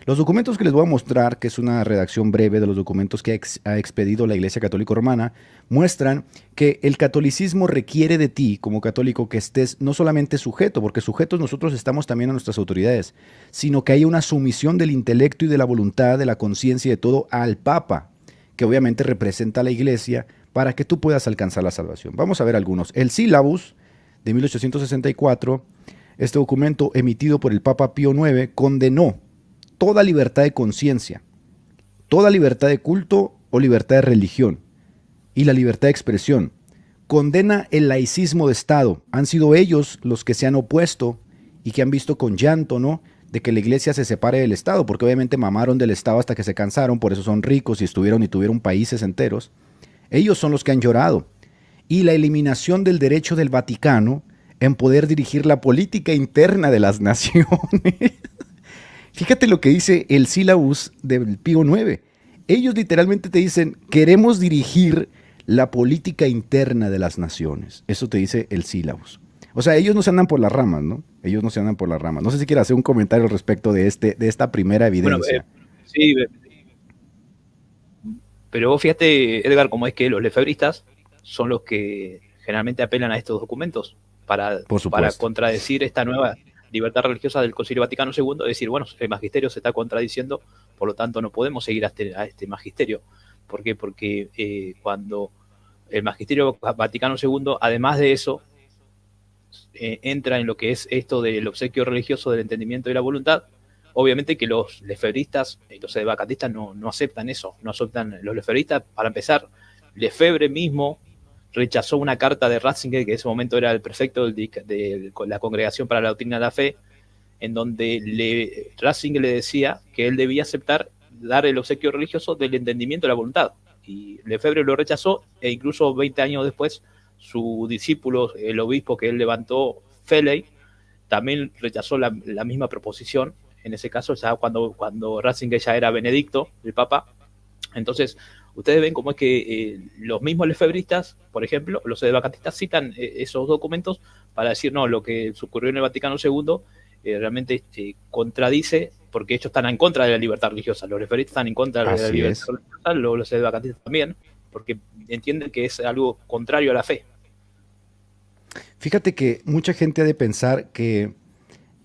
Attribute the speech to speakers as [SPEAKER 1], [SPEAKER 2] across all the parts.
[SPEAKER 1] Los documentos que les voy a mostrar, que es una redacción breve de los documentos que ha expedido la Iglesia Católica Romana, muestran que el catolicismo requiere de ti, como católico, que estés no solamente sujeto, porque sujetos nosotros estamos también a nuestras autoridades, sino que haya una sumisión del intelecto y de la voluntad, de la conciencia y de todo al Papa, que obviamente representa a la Iglesia, para que tú puedas alcanzar la salvación. Vamos a ver algunos. El Sílabus de 1864, este documento emitido por el Papa Pío IX, condenó toda libertad de conciencia, toda libertad de culto o libertad de religión y la libertad de expresión. Condena el laicismo de Estado. Han sido ellos los que se han opuesto y que han visto con llanto, ¿no?, de que la iglesia se separe del Estado, porque obviamente mamaron del Estado hasta que se cansaron, por eso son ricos y estuvieron y tuvieron países enteros. Ellos son los que han llorado. Y la eliminación del derecho del Vaticano en poder dirigir la política interna de las naciones. Fíjate lo que dice el sílabus del Pío IX. Ellos literalmente te dicen, queremos dirigir la política interna de las naciones. Eso te dice el sílabus. O sea, ellos no se andan por las ramas, ¿no? Ellos no se andan por las ramas. No sé si quieres hacer un comentario al respecto de esta primera
[SPEAKER 2] Bueno,
[SPEAKER 1] evidencia.
[SPEAKER 2] sí, pero vos fíjate, Edgar, cómo es que los lefebristas son los que generalmente apelan a estos documentos
[SPEAKER 1] Por
[SPEAKER 2] para
[SPEAKER 1] supuesto.
[SPEAKER 2] contradecir esta nueva libertad religiosa del Concilio Vaticano II, decir, bueno, el magisterio se está contradiciendo, por lo tanto no podemos seguir a este magisterio. ¿Por qué? Porque cuando el magisterio Vaticano II, además de eso, entra en lo que es esto del obsequio religioso del entendimiento y la voluntad, obviamente que los lefebristas y los edevacantistas no aceptan eso, no aceptan los lefebristas. Para empezar, Lefebvre mismo rechazó una carta de Ratzinger, que en ese momento era el prefecto de la Congregación para la Doctrina de la Fe, en donde Ratzinger le decía que él debía aceptar dar el obsequio religioso del entendimiento y la voluntad. Y Lefebvre lo rechazó, e incluso 20 años después, su discípulo, el obispo que él levantó, Felley, también rechazó la misma proposición. En ese caso, ya cuando Ratzinger ya era Benedicto, el Papa. Entonces, ustedes ven cómo es que los mismos lefebristas, por ejemplo, los edevacantistas citan esos documentos para decir, no, lo que ocurrió en el Vaticano II realmente contradice, porque ellos están en contra de la libertad religiosa. Los lefebristas están en contra de la
[SPEAKER 1] Así
[SPEAKER 2] libertad
[SPEAKER 1] es.
[SPEAKER 2] religiosa, los edevacantistas también, porque entienden que es algo contrario a la fe.
[SPEAKER 1] Fíjate que mucha gente debe pensar que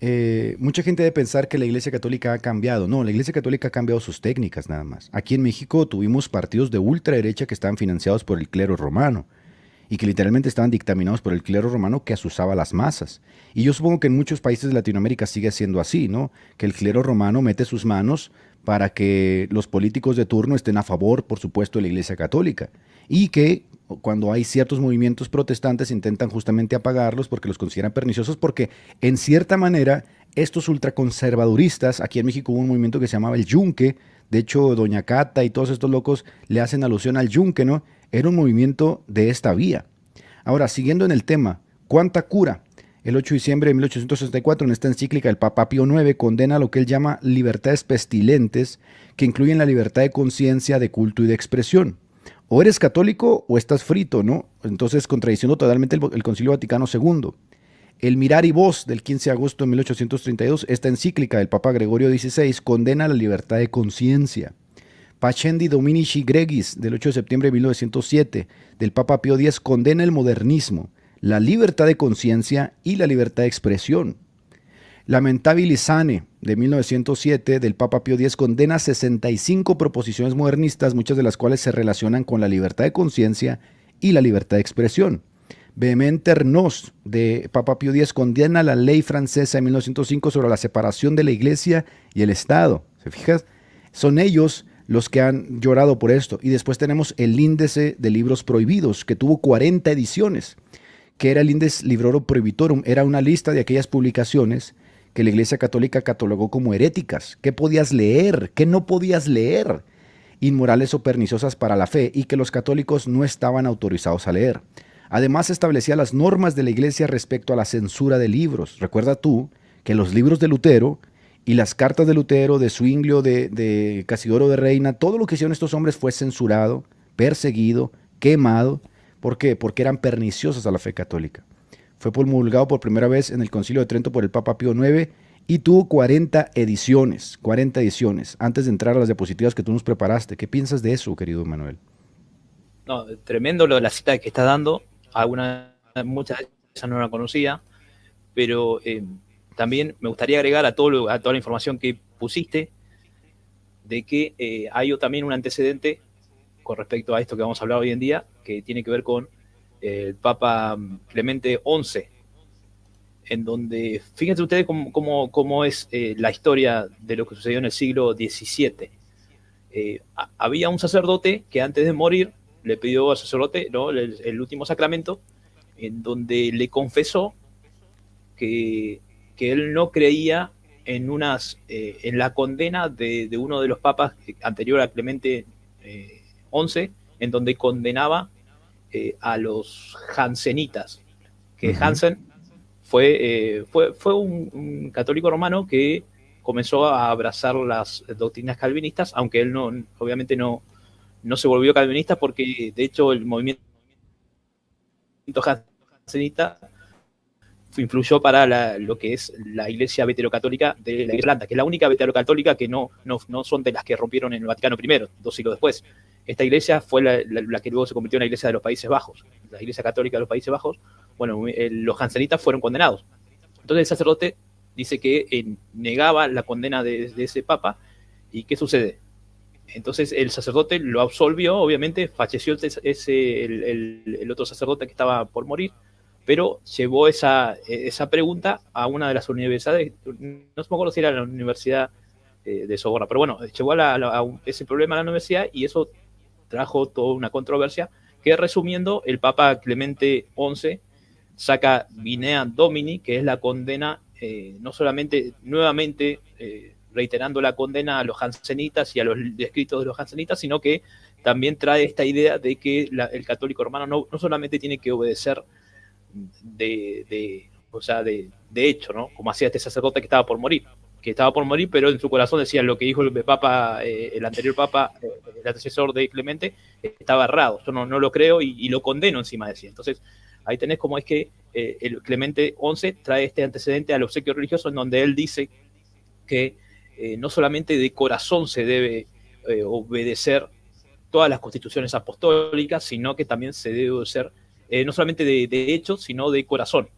[SPEAKER 1] la Iglesia Católica ha cambiado. No, la Iglesia Católica ha cambiado sus técnicas nada más. Aquí en México tuvimos partidos de ultraderecha que estaban financiados por el clero romano y que literalmente estaban dictaminados por el clero romano que asusaba a las masas. Y yo supongo que en muchos países de Latinoamérica sigue siendo así, ¿no? Que el clero romano mete sus manos para que los políticos de turno estén a favor, por supuesto, de la Iglesia Católica. Y que cuando hay ciertos movimientos protestantes intentan justamente apagarlos porque los consideran perniciosos, porque en cierta manera estos ultraconservaduristas, aquí en México hubo un movimiento que se llamaba el Yunque, de hecho Doña Cata y todos estos locos le hacen alusión al Yunque, ¿no? Era un movimiento de esta vía. Ahora, siguiendo en el tema, ¿cuánta cura? El 8 de diciembre de 1864, en esta encíclica, el Papa Pío IX condena lo que él llama libertades pestilentes, que incluyen la libertad de conciencia, de culto y de expresión. O eres católico o estás frito, ¿no? Entonces, contradiciendo totalmente el Concilio Vaticano II. El Mirari Vos del 15 de agosto de 1832, esta encíclica del Papa Gregorio XVI condena la libertad de conciencia. Pacendi Dominici Gregis, del 8 de septiembre de 1907, del Papa Pío X, condena el modernismo, la libertad de conciencia y la libertad de expresión. Lamentabili Sane, de 1907, del Papa Pío X, condena 65 proposiciones modernistas, muchas de las cuales se relacionan con la libertad de conciencia y la libertad de expresión. Vehementer Nos, de Papa Pío X, condena la ley francesa de 1905 sobre la separación de la Iglesia y el Estado. ¿Se fijas? Son ellos los que han llorado por esto. Y después tenemos el índice de libros prohibidos, que tuvo 40 ediciones, que era el Index Librorum Prohibitorum. Era una lista de aquellas publicaciones que la Iglesia Católica catalogó como heréticas. ¿Qué podías leer? ¿Qué no podías leer? Inmorales o perniciosas para la fe, y que los católicos no estaban autorizados a leer. Además, establecía las normas de la Iglesia respecto a la censura de libros. Recuerda tú que los libros de Lutero y las cartas de Lutero, de Zwinglio, de Casidoro de Reina, todo lo que hicieron estos hombres fue censurado, perseguido, quemado. ¿Por qué? Porque eran perniciosas a la fe católica. Fue promulgado por primera vez en el Concilio de Trento por el Papa Pío IX y tuvo 40 ediciones, 40 ediciones, antes de entrar a las diapositivas que tú nos preparaste. ¿Qué piensas de eso, querido Manuel?
[SPEAKER 2] No, tremendo lo de la cita que está dando. Muchas de esas no la conocía, pero también me gustaría agregar a toda la información que pusiste de que hay también un antecedente con respecto a esto que vamos a hablar hoy en día, que tiene que ver con el Papa Clemente XI, en donde, fíjense ustedes cómo es la historia de lo que sucedió en el siglo XVII. Había un sacerdote que antes de morir le pidió al sacerdote, ¿no?, el último sacramento, en donde le confesó que él no creía en la condena de uno de los papas anterior a Clemente XI, en donde condenaba a los jansenitas, que Hansen fue un católico romano que comenzó a abrazar las doctrinas calvinistas, aunque él obviamente no se volvió calvinista, porque de hecho el movimiento jansenita influyó para lo que es la iglesia veterocatólica de la Irlanda, que es la única veterocatólica que no son de las que rompieron en el Vaticano I, 2 siglos después. Esta iglesia fue la que luego se convirtió en la iglesia de los Países Bajos, la iglesia católica de los Países Bajos. Bueno, los jansenitas fueron condenados. Entonces el sacerdote dice que negaba la condena de ese papa. ¿Y qué sucede? Entonces el sacerdote lo absolvió, obviamente falleció el otro sacerdote que estaba por morir, pero llevó esa pregunta a una de las universidades, no me acuerdo si era la Universidad de Soborna, pero bueno, llevó ese problema a la universidad, y eso trajo toda una controversia, que resumiendo, el Papa Clemente XI saca Vineam Domini, que es la condena, no solamente nuevamente reiterando la condena a los jansenitas y a los escritos de los jansenitas, sino que también trae esta idea de que el católico romano no solamente tiene que obedecer de hecho, ¿no?, como hacía este sacerdote que estaba por morir, pero en su corazón decía: lo que dijo el Papa, el anterior Papa, el antecesor de Clemente, estaba errado, yo no lo creo y lo condeno encima, decía. Entonces ahí tenés cómo es que el Clemente XI trae este antecedente al obsequio religioso, en donde él dice que no solamente de corazón se debe obedecer todas las constituciones apostólicas, sino que también se debe obedecer no solamente de hecho, sino de corazón.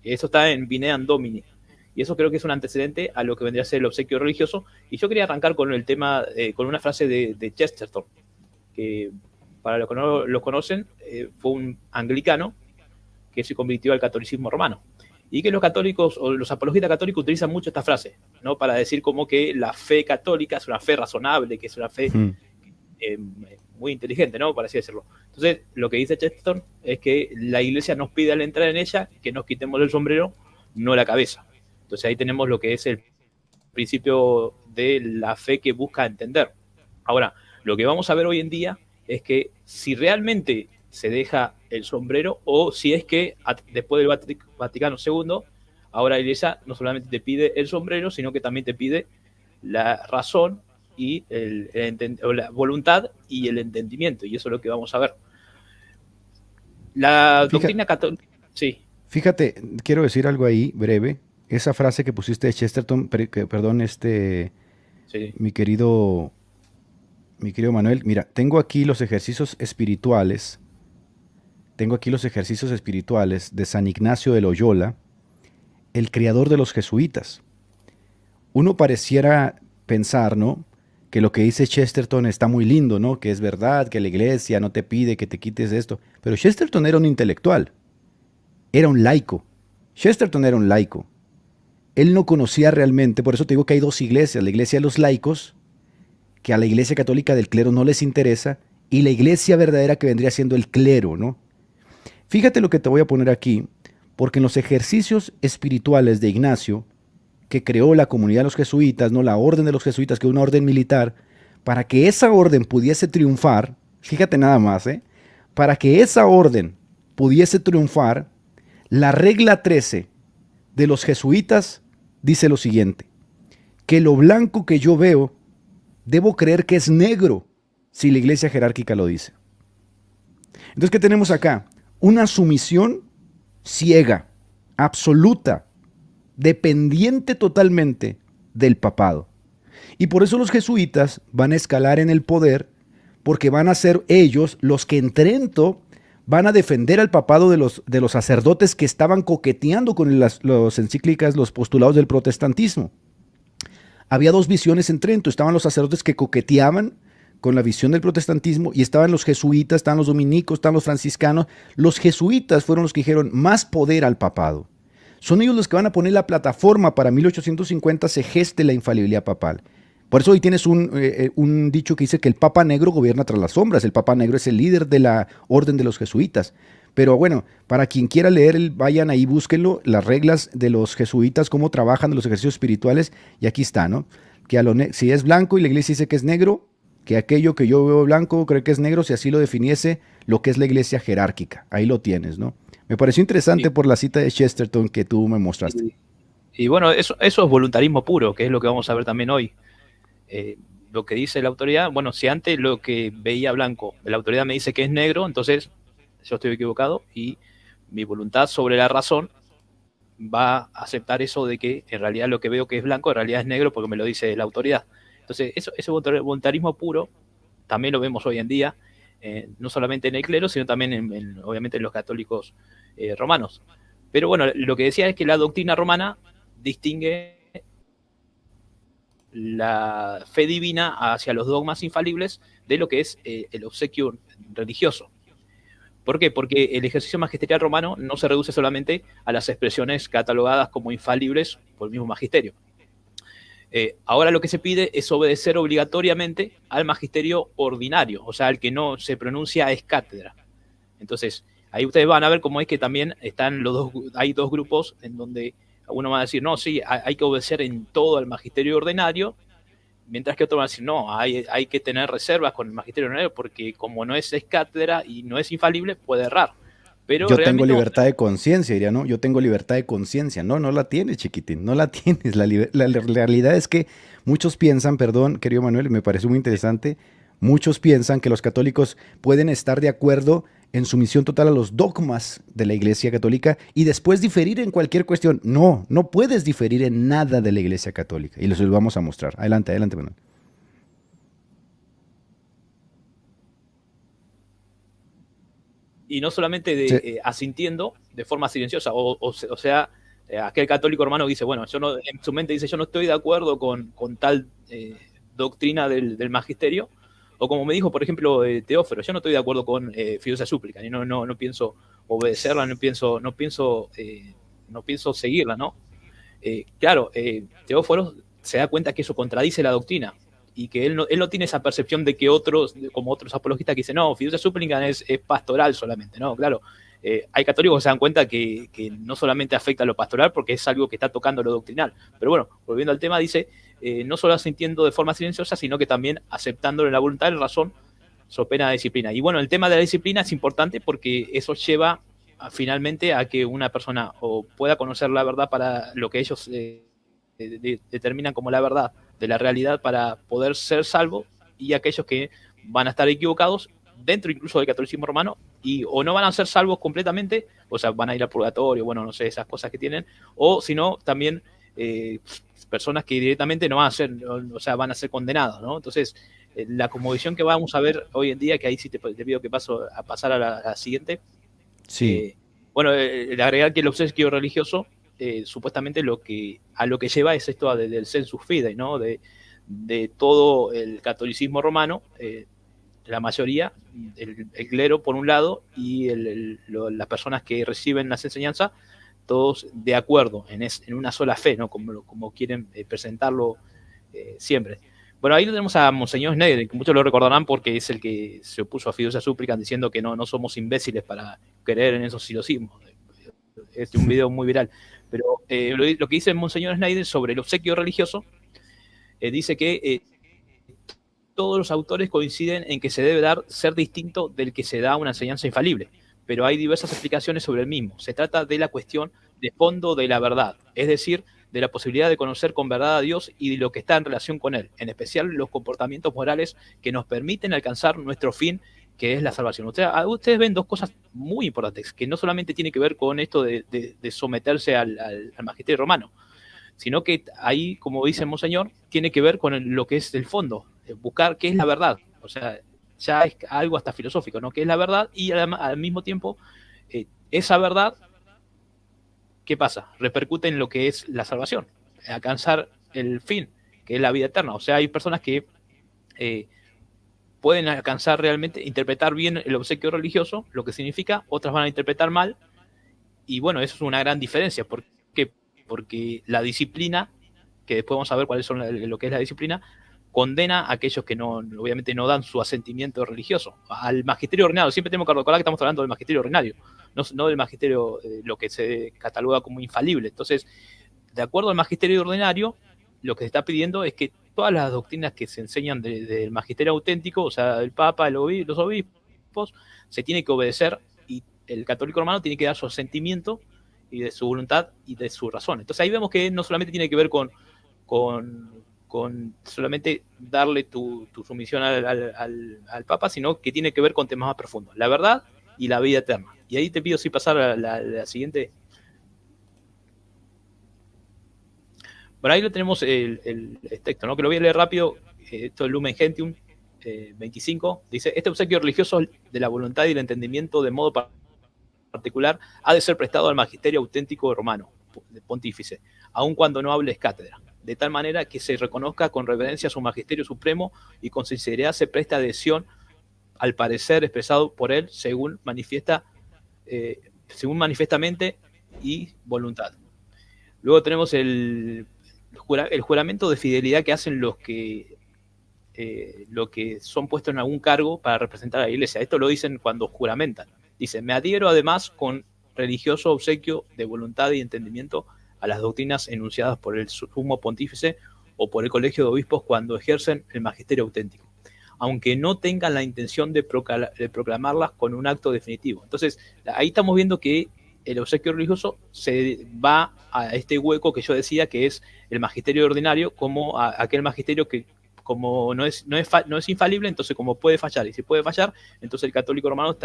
[SPEAKER 2] Eso está en Vineam Domini. Y eso creo que es un antecedente a lo que vendría a ser el obsequio religioso. Y yo quería arrancar con el tema, con una frase de Chesterton, que para los que no lo conocen, fue un anglicano que se convirtió al catolicismo romano. Y que los católicos o los apologistas católicos utilizan mucho esta frase, ¿no?, para decir como que la fe católica es una fe razonable, que es una fe muy inteligente, ¿no?, por así decirlo. Entonces, lo que dice Chesterton es que la iglesia nos pide al entrar en ella que nos quitemos el sombrero, no la cabeza. Entonces ahí tenemos lo que es el principio de la fe que busca entender. Ahora, lo que vamos a ver hoy en día es que si realmente se deja el sombrero, o si es que después del Vaticano II, ahora la iglesia no solamente te pide el sombrero, sino que también te pide la razón y la voluntad y el entendimiento, y eso es lo que vamos a ver. La doctrina católica... Sí.
[SPEAKER 1] Fíjate, quiero decir algo ahí, breve. Esa frase que pusiste de Chesterton, perdón,
[SPEAKER 2] Sí.
[SPEAKER 1] mi querido Manuel, mira, tengo aquí los ejercicios espirituales de San Ignacio de Loyola, el creador de los jesuitas. Uno pareciera pensar, ¿no?, que lo que dice Chesterton está muy lindo, ¿no?, que es verdad, que la iglesia no te pide que te quites esto. Pero Chesterton era un intelectual, era un laico. Chesterton era un laico. Él no conocía realmente, por eso te digo que hay dos iglesias: la iglesia de los laicos, que a la iglesia católica del clero no les interesa, y la iglesia verdadera, que vendría siendo el clero, ¿no? Fíjate lo que te voy a poner aquí, porque en los ejercicios espirituales de Ignacio, que creó la comunidad de los jesuitas, ¿no?, la orden de los jesuitas, que es una orden militar, para que esa orden pudiese triunfar, fíjate nada más, para que esa orden pudiese triunfar, la regla 13 de los jesuitas dice lo siguiente: que lo blanco que yo veo, debo creer que es negro, si la iglesia jerárquica lo dice. Entonces, ¿qué tenemos acá? Una sumisión ciega, absoluta, dependiente totalmente del papado. Y por eso los jesuitas van a escalar en el poder, porque van a ser ellos los que en Trento van a defender al papado de los sacerdotes que estaban coqueteando con los encíclicas, los postulados del protestantismo. Había dos visiones en Trento. Estaban los sacerdotes que coqueteaban con la visión del protestantismo y estaban los jesuitas, estaban los dominicos, estaban los franciscanos. Los jesuitas fueron los que dijeron más poder al papado. Son ellos los que van a poner la plataforma para 1850 se geste la infalibilidad papal. Por eso hoy tienes un dicho que dice que el Papa Negro gobierna tras las sombras. El Papa Negro es el líder de la orden de los jesuitas. Pero bueno, para quien quiera leer, vayan ahí, búsquenlo, las reglas de los jesuitas, cómo trabajan de los ejercicios espirituales, y aquí está, ¿no? Que si es blanco y la iglesia dice que es negro, que aquello que yo veo blanco creo que es negro, si así lo definiese lo que es la iglesia jerárquica. Ahí lo tienes, ¿no? Me pareció interesante por la cita de Chesterton que tú me mostraste.
[SPEAKER 2] Y bueno, eso es voluntarismo puro, que es lo que vamos a ver también hoy. Lo que dice la autoridad, bueno, si antes lo que veía blanco, la autoridad me dice que es negro, entonces yo estoy equivocado y mi voluntad sobre la razón va a aceptar eso de que en realidad lo que veo que es blanco en realidad es negro porque me lo dice la autoridad. Entonces, ese voluntarismo puro también lo vemos hoy en día, no solamente en el clero, sino también obviamente en los católicos romanos. Pero bueno, lo que decía es que la doctrina romana distingue la fe divina hacia los dogmas infalibles de lo que es el obsequio religioso. ¿Por qué? Porque el ejercicio magisterial romano no se reduce solamente a las expresiones catalogadas como infalibles por el mismo magisterio. Ahora lo que se pide es obedecer obligatoriamente al magisterio ordinario, o sea, el que no se pronuncia es cátedra. Entonces, ahí ustedes van a ver cómo es que también hay dos grupos en donde uno va a decir, no, sí, hay que obedecer en todo al magisterio ordinario, mientras que otro va a decir, no, hay que tener reservas con el magisterio ordinario porque como no es cátedra y no es infalible, puede errar. Pero
[SPEAKER 1] yo tengo libertad de conciencia, diría, ¿no? Yo tengo libertad de conciencia. No, no la tienes, chiquitín, no la tienes. La realidad es que muchos piensan, perdón, querido Manuel, me pareció muy interesante, muchos piensan que los católicos pueden estar de acuerdo en sumisión total a los dogmas de la Iglesia Católica y después diferir en cualquier cuestión. No, no puedes diferir en nada de la Iglesia Católica. Y les lo vamos a mostrar. Adelante, adelante, Manuel.
[SPEAKER 2] Y no solamente asintiendo de forma silenciosa, o sea, aquel católico hermano dice, bueno, en su mente dice, yo no estoy de acuerdo con tal doctrina del magisterio, o como me dijo, por ejemplo, Teófilo, yo no estoy de acuerdo con fiducia súplica, y no pienso obedecerla, no pienso seguirla, ¿no? Claro, Teófilo se da cuenta que eso contradice la doctrina, y que él no tiene esa percepción de que como otros apologistas que dicen, no, fiducia súplica es pastoral solamente, ¿no? Claro, hay católicos que se dan cuenta que no solamente afecta a lo pastoral porque es algo que está tocando lo doctrinal. Pero bueno, volviendo al tema, dice, no solo asintiendo de forma silenciosa, sino que también aceptándole la voluntad y la razón, so pena de disciplina. Y bueno, el tema de la disciplina es importante porque eso lleva finalmente a que una persona o pueda conocer la verdad para lo que ellos determinan como la verdad de la realidad para poder ser salvo, y aquellos que van a estar equivocados dentro incluso del catolicismo romano y o no van a ser salvos completamente, o sea, van a ir al purgatorio, bueno, no sé, esas cosas que tienen, o si no, también personas que directamente no van a ser, o sea, van a ser condenados, ¿no? Entonces, la cosmovisión que vamos a ver hoy en día, que ahí sí te pido que pasar a la siguiente.
[SPEAKER 1] Sí.
[SPEAKER 2] Bueno, el agregar que el obsequio religioso supuestamente a lo que lleva es esto del sensus fidei, ¿no? De todo el catolicismo romano, la mayoría, el clero por un lado y las personas que reciben las enseñanzas, todos de acuerdo en una sola fe, ¿no? Como quieren presentarlo siempre. Bueno, ahí tenemos a Monseñor Schneider, que muchos lo recordarán porque es el que se opuso a fiducia súplica diciendo que no somos imbéciles para creer en esos silosismos. Es un video muy viral. Pero lo que dice Monseñor Schneider sobre el obsequio religioso, dice que todos los autores coinciden en que se debe ser distinto del que se da una enseñanza infalible, pero hay diversas explicaciones sobre el mismo. Se trata de la cuestión de fondo de la verdad, es decir, de la posibilidad de conocer con verdad a Dios y de lo que está en relación con Él, en especial los comportamientos morales que nos permiten alcanzar nuestro fin, que es la salvación. Ustedes ven dos cosas muy importantes, que no solamente tiene que ver con esto de someterse al magisterio romano, sino que ahí, como dice Monseñor, tiene que ver con lo que es el fondo, buscar qué es la verdad, o sea, ya es algo hasta filosófico, ¿no? ¿Qué es la verdad? Y al mismo tiempo, esa verdad, ¿qué pasa? Repercute en lo que es la salvación, alcanzar el fin, que es la vida eterna. O sea, hay personas que pueden alcanzar realmente, interpretar bien el obsequio religioso, lo que significa, otras van a interpretar mal, y bueno, eso es una gran diferencia. ¿Por qué? Porque la disciplina, que después vamos a ver cuáles son lo que es la disciplina, condena a aquellos que no, obviamente no dan su asentimiento religioso. Al magisterio ordinario, siempre tenemos que recordar que estamos hablando del magisterio ordinario, no del magisterio, lo que se cataloga como infalible. Entonces, de acuerdo al magisterio ordinario, lo que se está pidiendo es que todas las doctrinas que se enseñan del magisterio auténtico, o sea, el Papa, los obispos, se tiene que obedecer, y el católico romano tiene que dar su asentimiento y de su voluntad y de su razón. Entonces ahí vemos que no solamente tiene que ver con solamente darle tu sumisión al Papa, sino que tiene que ver con temas más profundos, la verdad y la vida eterna. Y ahí te pido si pasar a la siguiente. Por ahí lo tenemos el texto, ¿no? Que lo voy a leer rápido. Esto es Lumen Gentium 25. Dice: este obsequio religioso de la voluntad y el entendimiento de modo particular ha de ser prestado al magisterio auténtico romano, pontífice, aun cuando no hables cátedra, de tal manera que se reconozca con reverencia a su magisterio supremo y con sinceridad se presta adhesión al parecer expresado por él según manifiestamente y voluntad. Luego tenemos el juramento de fidelidad que hacen los que son puestos en algún cargo para representar a la iglesia. Esto lo dicen cuando juramentan. Dice: me adhiero además con religioso obsequio de voluntad y entendimiento a las doctrinas enunciadas por el sumo pontífice o por el colegio de obispos cuando ejercen el magisterio auténtico, aunque no tengan la intención de proclamarlas con un acto definitivo. Entonces, ahí estamos viendo que el obsequio religioso se va a este hueco que yo decía, que es el magisterio ordinario, como aquel magisterio que, como no es infalible, entonces como puede fallar, y si puede fallar, entonces el católico romano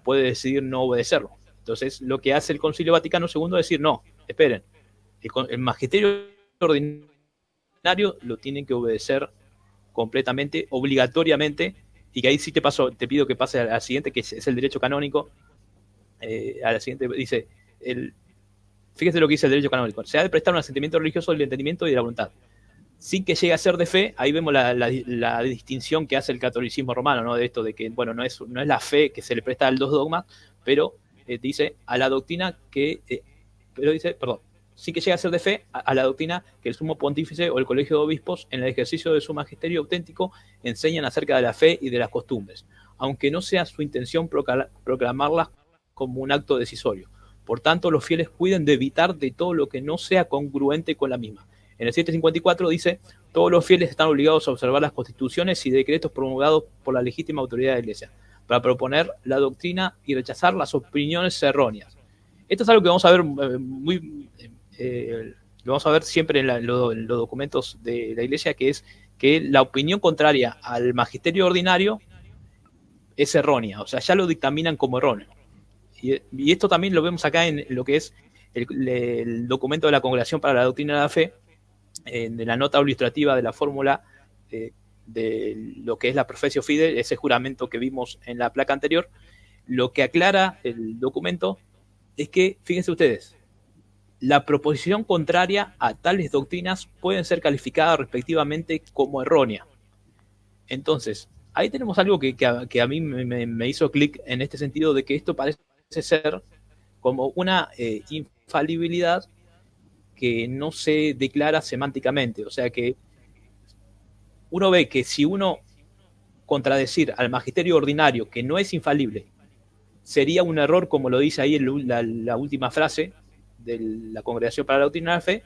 [SPEAKER 2] puede decidir no obedecerlo. Entonces lo que hace el Concilio Vaticano II es decir: no, esperen, el magisterio ordinario lo tienen que obedecer completamente, obligatoriamente, y que ahí sí te pido que pase a la siguiente, que es el derecho canónico. A la siguiente dice, fíjese lo que dice el derecho canónico: se ha de prestar un asentimiento religioso del entendimiento y de la voluntad, sin que llegue a ser de fe. Ahí vemos la distinción que hace el catolicismo romano, ¿no? De esto de que, bueno, no es la fe que se le presta a los dogmas, pero dice a la doctrina que, pero dice, perdón, sin que llegue a ser de fe a la doctrina que el sumo pontífice o el colegio de obispos, en el ejercicio de su magisterio auténtico, enseñan acerca de la fe y de las costumbres, aunque no sea su intención proclamarlas como un acto decisorio. Por tanto, los fieles cuiden de evitar de todo lo que no sea congruente con la misma. En el 754 dice: todos los fieles están obligados a observar las constituciones y decretos promulgados por la legítima autoridad de la Iglesia, para proponer la doctrina y rechazar las opiniones erróneas. Esto es algo que vamos a ver lo vamos a ver siempre en los documentos de la Iglesia, que es que la opinión contraria al magisterio ordinario es errónea, o sea, ya lo dictaminan como erróneo. Y esto también lo vemos acá en lo que es el documento de la Congregación para la Doctrina de la Fe, de la nota ilustrativa de la fórmula de lo que es la Professio Fidei, ese juramento que vimos en la placa anterior. Lo que aclara el documento es que, fíjense ustedes, la proposición contraria a tales doctrinas pueden ser calificadas respectivamente como errónea. Entonces, ahí tenemos algo que a mí me hizo clic en este sentido, de que esto parece ser como una infalibilidad que no se declara semánticamente. O sea que uno ve que si uno contradecir al magisterio ordinario, que no es infalible, sería un error, como lo dice ahí la última frase de la Congregación para la Doctrina de la Fe.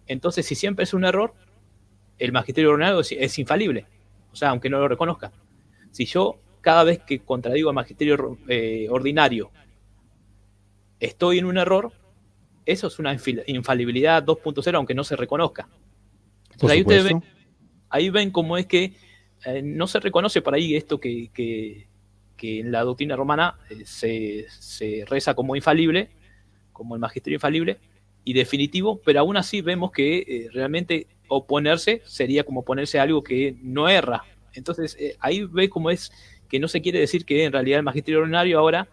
[SPEAKER 2] Entonces, si siempre es un error, el magisterio ordinario es infalible, o sea, aunque no lo reconozca. Si yo cada vez que contradigo al magisterio ordinario estoy en un error, eso es una infalibilidad 2.0, aunque no se reconozca. Entonces, ahí ustedes ven cómo es que no se reconoce por ahí esto que en la doctrina romana se reza como infalible, como el magisterio infalible, y definitivo, pero aún así vemos que realmente oponerse sería como oponerse a algo que no erra. Entonces, ahí ve cómo es que no se quiere decir que en realidad el magisterio ordinario ahora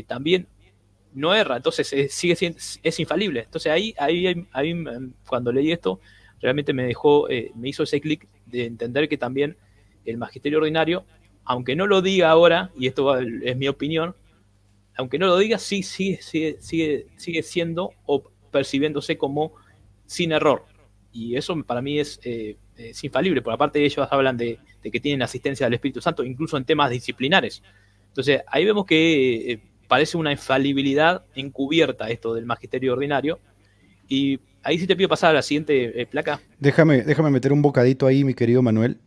[SPEAKER 2] también no erra, entonces sigue siendo, es infalible. Entonces ahí cuando leí esto, realmente me dejó, me hizo ese clic de entender que también el magisterio ordinario, aunque no lo diga ahora, y esto es mi opinión, aunque no lo diga, sí sigue siendo o percibiéndose como sin error. Y eso para mí es infalible, por aparte de ellos hablan de que tienen asistencia del Espíritu Santo, incluso en temas disciplinares. Entonces, ahí vemos que parece una infalibilidad encubierta esto del magisterio ordinario. Y ahí sí te pido pasar a la siguiente placa.
[SPEAKER 1] Déjame meter un bocadito ahí, mi querido Manuel,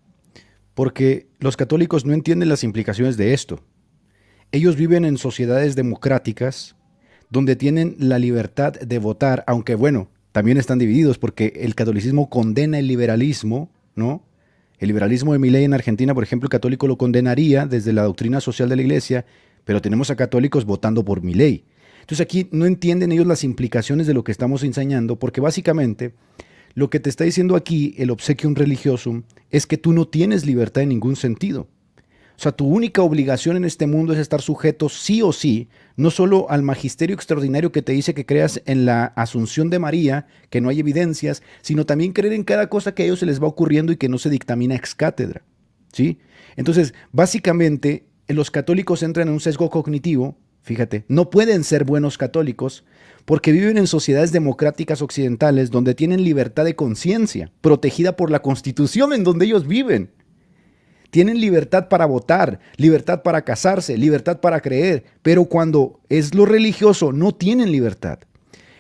[SPEAKER 1] porque los católicos no entienden las implicaciones de esto. Ellos viven en sociedades democráticas donde tienen la libertad de votar, aunque bueno, también están divididos porque el catolicismo condena el liberalismo, ¿no? El liberalismo de Milei en Argentina, por ejemplo, el católico lo condenaría desde la doctrina social de la iglesia, pero tenemos a católicos votando por Milei. Entonces aquí no entienden ellos las implicaciones de lo que estamos enseñando, porque básicamente lo que te está diciendo aquí el obsequium religiosum es que tú no tienes libertad en ningún sentido. O sea, tu única obligación en este mundo es estar sujeto sí o sí, no solo al magisterio extraordinario que te dice que creas en la asunción de María, que no hay evidencias, sino también creer en cada cosa que a ellos se les va ocurriendo y que no se dictamina ex cátedra, ¿sí? Entonces, básicamente, los católicos entran en un sesgo cognitivo, fíjate, no pueden ser buenos católicos porque viven en sociedades democráticas occidentales donde tienen libertad de conciencia, protegida por la Constitución en donde ellos viven. Tienen libertad para votar, libertad para casarse, libertad para creer, pero cuando es lo religioso no tienen libertad.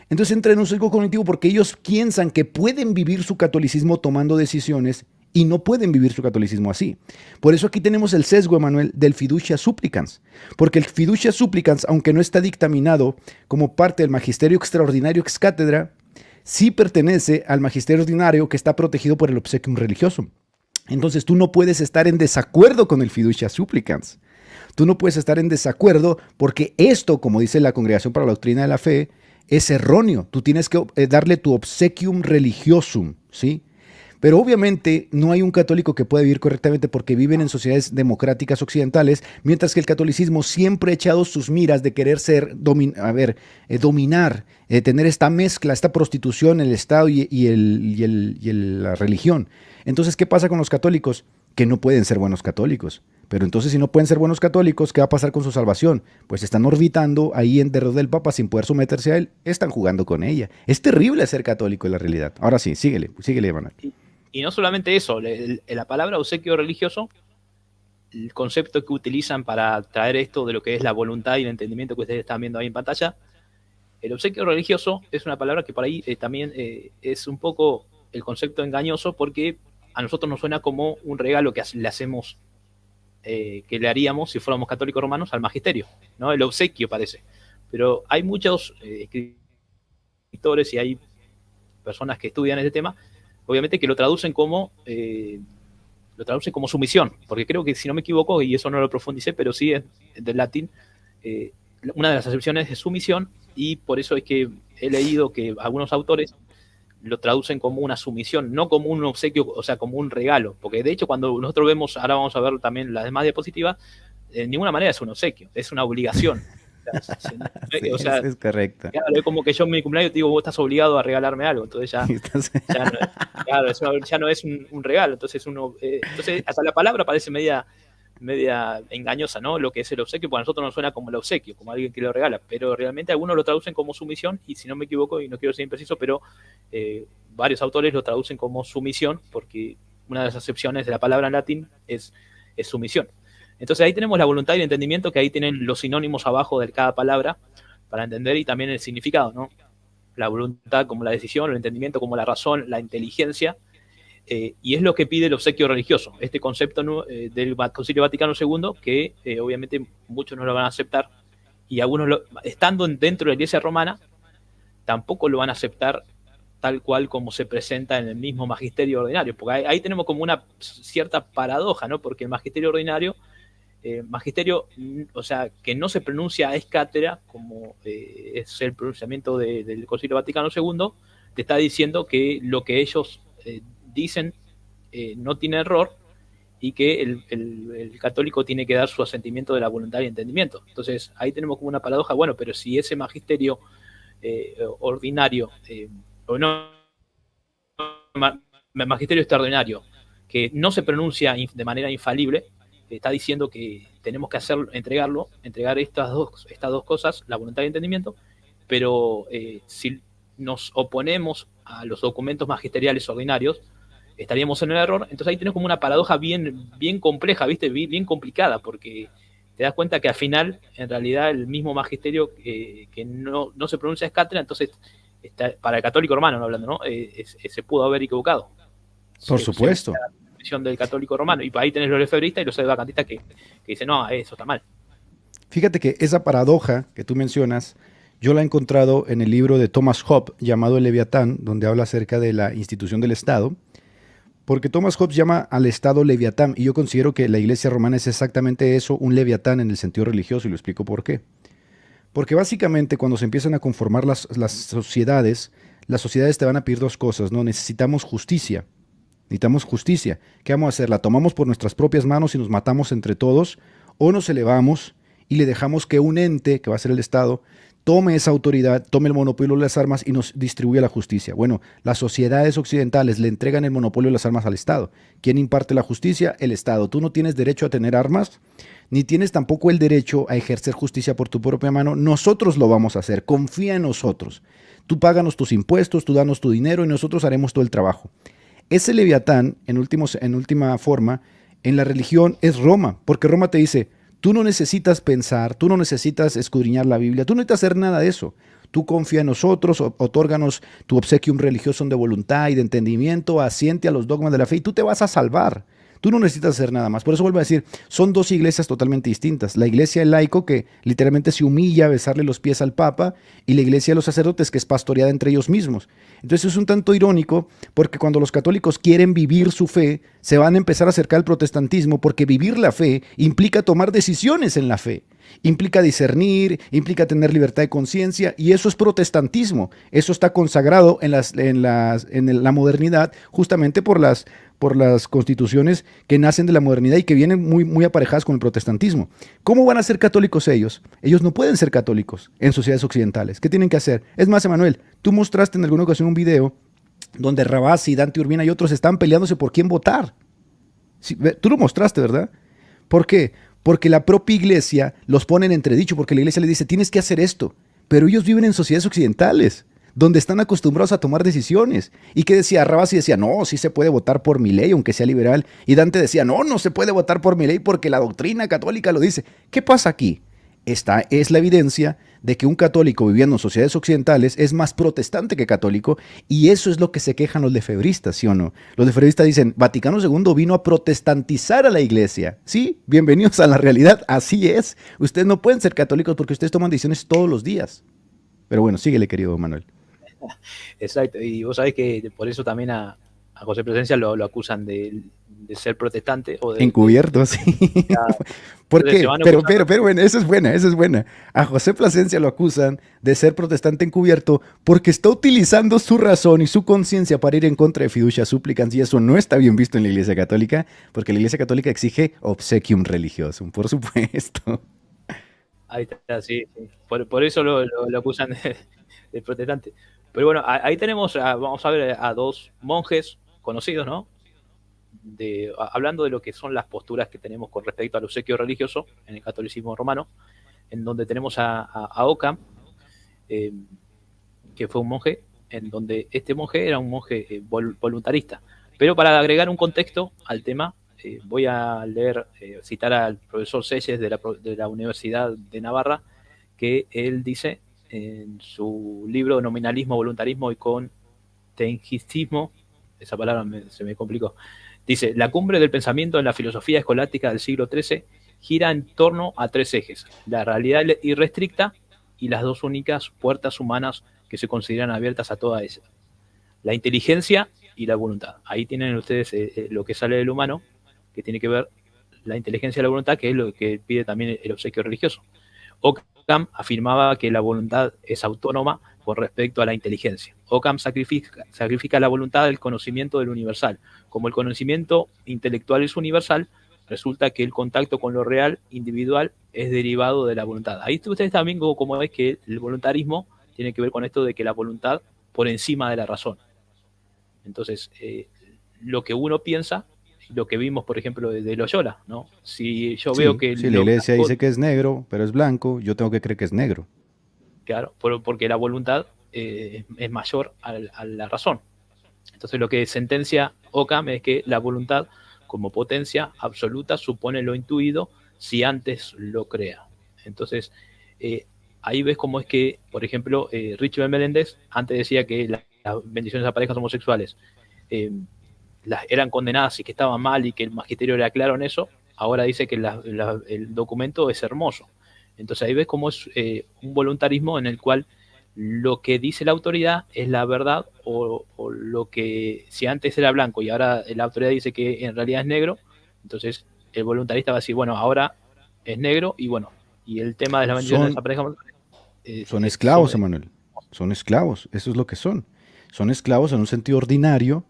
[SPEAKER 1] Entonces entra en un sesgo cognitivo porque ellos piensan que pueden vivir su catolicismo tomando decisiones y no pueden vivir su catolicismo así. Por eso aquí tenemos el sesgo, Emanuel, del fiducia supplicans, porque el fiducia supplicans, aunque no está dictaminado como parte del magisterio extraordinario ex cátedra, sí pertenece al magisterio ordinario que está protegido por el obsequium religiosum. Entonces tú no puedes estar en desacuerdo con el fiducia supplicans. Tú no puedes estar en desacuerdo porque esto, como dice la Congregación para la Doctrina de la Fe, es erróneo. Tú tienes que darle tu obsequium religiosum, ¿sí? Pero obviamente no hay un católico que pueda vivir correctamente porque viven en sociedades democráticas occidentales, mientras que el catolicismo siempre ha echado sus miras de querer ser, dominar, tener esta mezcla, esta prostitución, el Estado y la religión. Entonces, ¿qué pasa con los católicos? Que no pueden ser buenos católicos. Pero entonces, si no pueden ser buenos católicos, ¿qué va a pasar con su salvación? Pues están orbitando ahí en derredor del Papa sin poder someterse a él, están jugando con ella. Es terrible ser católico en la realidad. Ahora sí, síguele, Manuel.
[SPEAKER 2] Y no solamente eso, la palabra obsequio religioso, el concepto que utilizan para traer esto de lo que es la voluntad y el entendimiento que ustedes están viendo ahí en pantalla, el obsequio religioso es una palabra que por ahí también es un poco el concepto engañoso porque a nosotros nos suena como un regalo que le hacemos, que le haríamos si fuéramos católicos romanos al magisterio, ¿no? El obsequio parece. Pero hay muchos escritores y hay personas que estudian este tema, obviamente que lo traducen como sumisión, porque creo que si no me equivoco, y eso no lo profundicé, pero sí es del latín, una de las acepciones es sumisión, y por eso es que he leído que algunos autores lo traducen como una sumisión, no como un obsequio, o sea, como un regalo, porque de hecho cuando nosotros vemos, ahora vamos a ver también las demás diapositivas, de ninguna manera es un obsequio, es una obligación.
[SPEAKER 1] Sí,
[SPEAKER 2] o sea,
[SPEAKER 1] es correcto.
[SPEAKER 2] claro, es como que yo en mi cumpleaños te digo, vos estás obligado a regalarme algo, entonces ya no es un regalo, entonces entonces hasta la palabra parece media engañosa, ¿no? Lo que es el obsequio, porque a nosotros nos suena como el obsequio, como alguien que lo regala, pero realmente algunos lo traducen como sumisión, y si no me equivoco, y no quiero ser impreciso, pero varios autores lo traducen como sumisión, porque una de las acepciones de la palabra en latín es sumisión. Entonces ahí tenemos la voluntad y el entendimiento, que ahí tienen los sinónimos abajo de cada palabra para entender, y también el significado, ¿no? La voluntad como la decisión, el entendimiento como la razón, la inteligencia, y es lo que pide el obsequio religioso, este concepto del Concilio Vaticano II, que obviamente muchos no lo van a aceptar, y algunos, estando dentro de la Iglesia Romana, tampoco lo van a aceptar tal cual como se presenta en el mismo magisterio ordinario, porque ahí tenemos como una cierta paradoja, ¿no? Porque el magisterio ordinario magisterio, o sea, que no se pronuncia es cátedra, como es el pronunciamiento del Concilio Vaticano II, te está diciendo que lo que ellos dicen no tiene error y que el católico tiene que dar su asentimiento de la voluntad y entendimiento. Entonces, ahí tenemos como una paradoja, bueno, pero si ese magisterio ordinario, o no, magisterio extraordinario, que no se pronuncia de manera infalible, está diciendo que tenemos que hacerlo, entregar estas dos cosas, la voluntad y entendimiento, pero si nos oponemos a los documentos magisteriales ordinarios, estaríamos en el error. Entonces ahí tenemos como una paradoja bien compleja, ¿viste? Bien complicada, porque te das cuenta que al final, en realidad, el mismo magisterio que no se pronuncia es cátedra, entonces, para el católico romano, no hablando, ¿no? Se pudo haber equivocado.
[SPEAKER 1] Por supuesto.
[SPEAKER 2] La definición del católico romano. Y ahí tenés los lefebristas y los vacantistas que dicen, no, eso está mal.
[SPEAKER 1] Fíjate que esa paradoja que tú mencionas, yo la he encontrado en el libro de Thomas Hobbes llamado El Leviatán, donde habla acerca de la institución del Estado, porque Thomas Hobbes llama al Estado Leviatán, y yo considero que la Iglesia romana es exactamente eso, un Leviatán en el sentido religioso, y lo explico por qué. Porque básicamente cuando se empiezan a conformar las sociedades te van a pedir dos cosas, ¿no? Necesitamos justicia. Necesitamos justicia. ¿Qué vamos a hacer? ¿La tomamos por nuestras propias manos y nos matamos entre todos? ¿O nos elevamos y le dejamos que un ente, que va a ser el Estado, tome esa autoridad, tome el monopolio de las armas y nos distribuya la justicia? Bueno, las sociedades occidentales le entregan el monopolio de las armas al Estado. ¿Quién imparte la justicia? El Estado. Tú no tienes derecho a tener armas, ni tienes tampoco el derecho a ejercer justicia por tu propia mano. Nosotros lo vamos a hacer. Confía en nosotros. Tú páganos tus impuestos, tú danos tu dinero y nosotros haremos todo el trabajo. Ese Leviatán, en última forma, en la religión es Roma, porque Roma te dice, tú no necesitas pensar, tú no necesitas escudriñar la Biblia, tú no necesitas hacer nada de eso. Tú confía en nosotros, otórganos tu obsequium religioso de voluntad y de entendimiento, asiente a los dogmas de la fe y tú te vas a salvar. Tú no necesitas hacer nada más. Por eso vuelvo a decir, son dos iglesias totalmente distintas. La iglesia del laico, que literalmente se humilla a besarle los pies al Papa, y la iglesia de los sacerdotes, que es pastoreada entre ellos mismos. Entonces es un tanto irónico, porque cuando los católicos quieren vivir su fe, se van a empezar a acercar al protestantismo, porque vivir la fe implica tomar decisiones en la fe. Implica discernir, implica tener libertad de conciencia, y eso es protestantismo. Eso está consagrado en la modernidad, justamente por las constituciones que nacen de la modernidad y que vienen muy aparejadas con el protestantismo. ¿Cómo van a ser católicos ellos? Ellos no pueden ser católicos en sociedades occidentales. ¿Qué tienen que hacer? Es más, Emanuel, tú mostraste en alguna ocasión un video donde Rabasi, Dante Urbina y otros están peleándose por quién votar. Sí, tú lo mostraste, ¿verdad? ¿Por qué? Porque la propia iglesia los pone en entredicho, porque la iglesia le dice, tienes que hacer esto, pero ellos viven en sociedades occidentales, donde están acostumbrados a tomar decisiones. ¿Y qué decía? Rabasi decía, no, sí se puede votar por mi ley, aunque sea liberal. Y Dante decía, no, no se puede votar por mi ley porque la doctrina católica lo dice. ¿Qué pasa aquí? Esta es la evidencia de que un católico viviendo en sociedades occidentales es más protestante que católico, y eso es lo que se quejan los lefebristas, ¿sí o no? Los lefebristas dicen, Vaticano II vino a protestantizar a la iglesia. Sí, bienvenidos a la realidad, así es. Ustedes no pueden ser católicos porque ustedes toman decisiones todos los días. Pero bueno, síguele, querido Manuel.
[SPEAKER 2] Exacto, y vos sabés que por eso también a José Plasencia lo acusan de ser protestante o
[SPEAKER 1] encubierto, sí. ¿Por qué? Pero bueno, esa es buena. A José Plasencia lo acusan de ser protestante encubierto porque está utilizando su razón y su conciencia para ir en contra de fiducia supplicans, y eso no está bien visto en la Iglesia Católica, porque la Iglesia Católica exige obsequium religiosum, por supuesto.
[SPEAKER 2] Ahí está, sí. Por eso lo acusan de protestante. Pero bueno, ahí tenemos, vamos a ver a dos monjes conocidos, ¿no? Hablando de lo que son las posturas que tenemos con respecto al obsequio religioso en el catolicismo romano, en donde tenemos a Occam, que fue un monje, en donde este monje era un monje voluntarista. Pero para agregar un contexto al tema, voy a citar al profesor Selles de la Universidad de Navarra, que él dice en su libro Nominalismo, Voluntarismo y Contengistismo, esa palabra se me complicó, dice, la cumbre del pensamiento en la filosofía escolástica del siglo XIII gira en torno a tres ejes, la realidad irrestricta y las dos únicas puertas humanas que se consideran abiertas a toda ella, la inteligencia y la voluntad. Ahí tienen ustedes lo que sale del humano, que tiene que ver la inteligencia de la voluntad, que es lo que pide también el obsequio religioso. Occam afirmaba que la voluntad es autónoma con respecto a la inteligencia. Occam sacrifica la voluntad del conocimiento del universal. Como el conocimiento intelectual es universal, resulta que el contacto con lo real, individual, es derivado de la voluntad. Ahí ustedes también como es que el voluntarismo tiene que ver con esto de que la voluntad por encima de la razón. Entonces, lo que uno piensa, lo que vimos, por ejemplo, de Loyola, ¿no? Si yo veo
[SPEAKER 1] Sí,
[SPEAKER 2] que
[SPEAKER 1] sí, la iglesia dice que es negro, pero es blanco, yo tengo que creer que es negro.
[SPEAKER 2] claro, porque la voluntad es mayor a la razón. Entonces, lo que sentencia Occam es que la voluntad, como potencia absoluta, supone lo intuido si antes lo crea. Entonces, eh, ahí ves cómo es que, por ejemplo, Richard Meléndez antes decía que las bendiciones a parejas homosexuales eh, eran condenadas y que estaban mal y que el magisterio era claro en eso. Ahora dice que el documento es hermoso. Entonces ahí ves cómo es un voluntarismo en el cual lo que dice la autoridad es la verdad, o lo que si antes era blanco y ahora la autoridad dice que en realidad es negro, entonces el voluntarista va a decir, bueno, ahora es negro y bueno, y el tema de las bendiciones de esa
[SPEAKER 1] Son,
[SPEAKER 2] pareja
[SPEAKER 1] son
[SPEAKER 2] son...
[SPEAKER 1] esclavos, Emanuel. Son esclavos, eso es lo que son. Son esclavos en un sentido ordinario,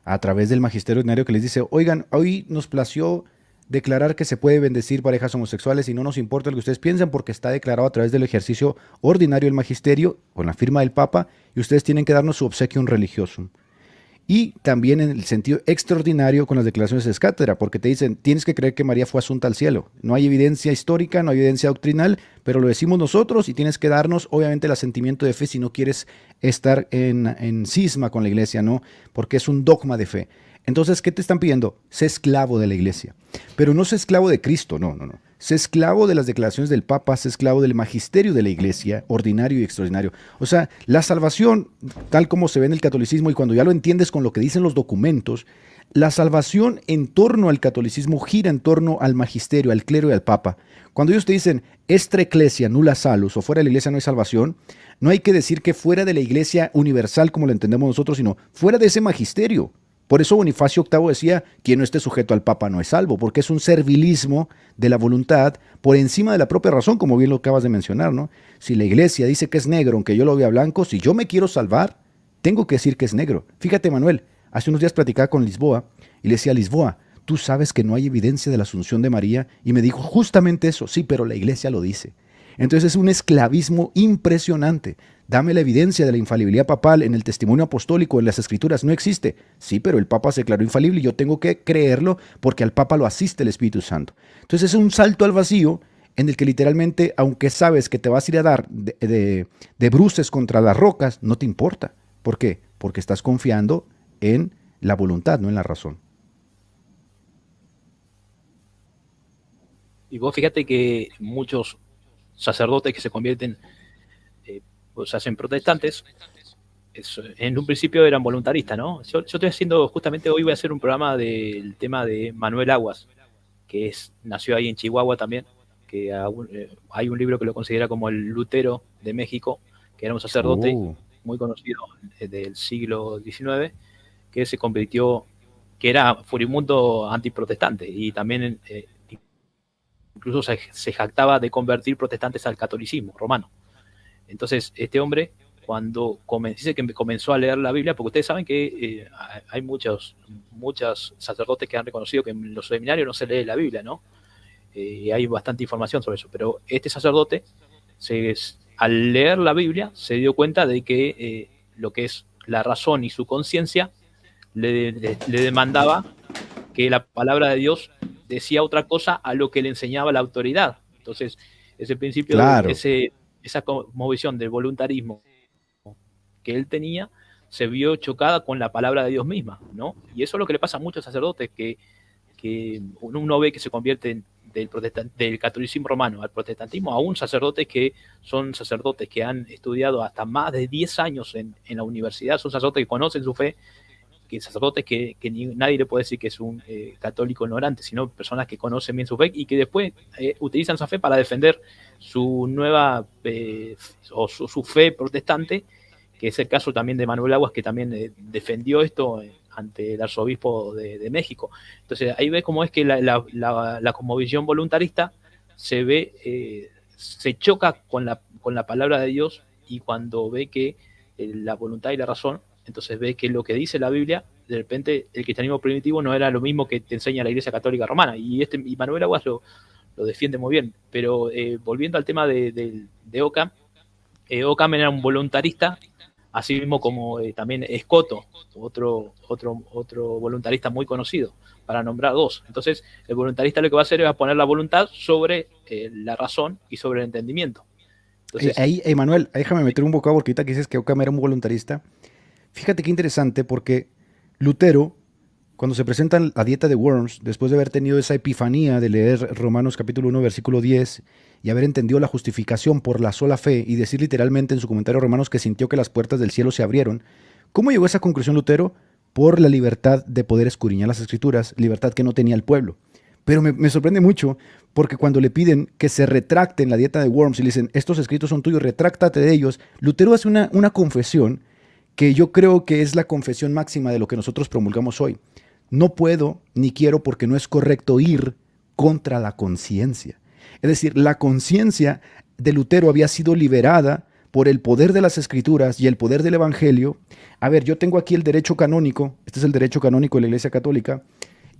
[SPEAKER 1] a través del magisterio ordinario que les dice, oigan, hoy nos plació declarar que se puede bendecir parejas homosexuales y no nos importa lo que ustedes piensen porque está declarado a través del ejercicio ordinario del magisterio con la firma del Papa y ustedes tienen que darnos su obsequium religiosum. Y también en el sentido extraordinario con las declaraciones de cátedra, porque te dicen, tienes que creer que María fue asunta al cielo. No hay evidencia histórica, no hay evidencia doctrinal, pero lo decimos nosotros y tienes que darnos, obviamente, el asentimiento de fe si no quieres estar en cisma con la iglesia, ¿no? Porque es un dogma de fe. Entonces, ¿qué te están pidiendo? Sé esclavo de la iglesia. Pero no sé esclavo de Cristo, no, no, no. Sé esclavo de las declaraciones del Papa, sé esclavo del magisterio de la iglesia, ordinario y extraordinario. O sea, la salvación, tal como se ve en el catolicismo y cuando ya lo entiendes con lo que dicen los documentos, la salvación en torno al catolicismo gira en torno al magisterio, al clero y al Papa. Cuando ellos te dicen, extra ecclesia nulla salus, o fuera de la iglesia no hay salvación, no hay que decir que fuera de la iglesia universal como lo entendemos nosotros, sino fuera de ese magisterio. Por eso Bonifacio VIII decía, quien no esté sujeto al Papa no es salvo, porque es un servilismo de la voluntad por encima de la propia razón, como bien lo acabas de mencionar, ¿no? Si la iglesia dice que es negro, aunque yo lo vea blanco, si yo me quiero salvar, tengo que decir que es negro. Fíjate, Manuel, hace unos días platicaba con Lisboa y le decía a Lisboa, tú sabes que no hay evidencia de la asunción de María, y me dijo justamente eso, sí, pero la iglesia lo dice. Entonces es un esclavismo impresionante. Dame la evidencia de la infalibilidad papal en el testimonio apostólico, en las escrituras. No existe. Sí, pero el Papa se declaró infalible y yo tengo que creerlo porque al Papa lo asiste el Espíritu Santo. Entonces es un salto al vacío en el que literalmente, aunque sabes que te vas a ir a dar de bruces contra las rocas, no te importa. ¿Por qué? Porque estás confiando en la voluntad, no en la razón.
[SPEAKER 2] Y vos fíjate que muchos sacerdotes que se convierten, o se hacen protestantes, en un principio eran voluntaristas, ¿no? Yo estoy haciendo, justamente hoy voy a hacer un programa del tema de Manuel Aguas, que nació ahí en Chihuahua también, que hay un libro que lo considera como el Lutero de México, que era un sacerdote
[SPEAKER 1] Oh,
[SPEAKER 2] muy conocido del siglo XIX, que se convirtió, que era furibundo antiprotestante y también incluso se jactaba de convertir protestantes al catolicismo romano. Entonces, este hombre, cuando dice que comenzó a leer la Biblia, porque ustedes saben que hay muchos sacerdotes que han reconocido que en los seminarios no se lee la Biblia, ¿no? Hay bastante información sobre eso, pero este sacerdote, al leer la Biblia, se dio cuenta de que lo que es la razón y su conciencia le demandaba que la palabra de Dios decía otra cosa a lo que le enseñaba la autoridad. Entonces, ese principio,
[SPEAKER 1] claro.
[SPEAKER 2] esa visión del voluntarismo que él tenía, se vio chocada con la palabra de Dios misma, ¿no? Y eso es lo que le pasa a muchos sacerdotes, que uno ve que se convierten del catolicismo romano al protestantismo, aún sacerdotes que son sacerdotes que han estudiado hasta más de 10 años en la universidad, son sacerdotes que conocen su fe, que sacerdotes que nadie le puede decir que es un católico ignorante, sino personas que conocen bien su fe y que después utilizan esa fe para defender su nueva o su fe protestante, que es el caso también de Manuel Aguas, que también defendió esto ante el arzobispo de México. Entonces ahí ves cómo es que la cosmovisión voluntarista se ve, se choca con la palabra de Dios, y cuando ve que la voluntad y la razón, entonces ve que lo que dice la Biblia, de repente el cristianismo primitivo no era lo mismo que te enseña la Iglesia Católica Romana, y Manuel Aguas lo defiende muy bien. Pero volviendo al tema de Occam, Occam era un voluntarista, así mismo como también Escoto, otro voluntarista muy conocido, para nombrar dos. Entonces, el voluntarista lo que va a hacer es poner la voluntad sobre la razón y sobre el entendimiento. Entonces,
[SPEAKER 1] Ahí, Manuel, déjame meter un bocado porque ahorita que dices que Occam era un voluntarista. Fíjate qué interesante porque Lutero, cuando se presenta en la dieta de Worms, después de haber tenido esa epifanía de leer Romanos capítulo 1, versículo 10, y haber entendido la justificación por la sola fe, y decir literalmente en su comentario a Romanos que sintió que las puertas del cielo se abrieron, ¿cómo llegó a esa conclusión Lutero? Por la libertad de poder escudriñar las escrituras, libertad que no tenía el pueblo. Pero me sorprende mucho porque cuando le piden que se retracte en la dieta de Worms y le dicen, estos escritos son tuyos, retráctate de ellos, Lutero hace una confesión que yo creo que es la confesión máxima de lo que nosotros promulgamos hoy. No puedo ni quiero porque no es correcto ir contra la conciencia. Es decir, la conciencia de Lutero había sido liberada por el poder de las escrituras y el poder del evangelio. A ver, yo tengo aquí el derecho canónico, este es el derecho canónico de la Iglesia Católica,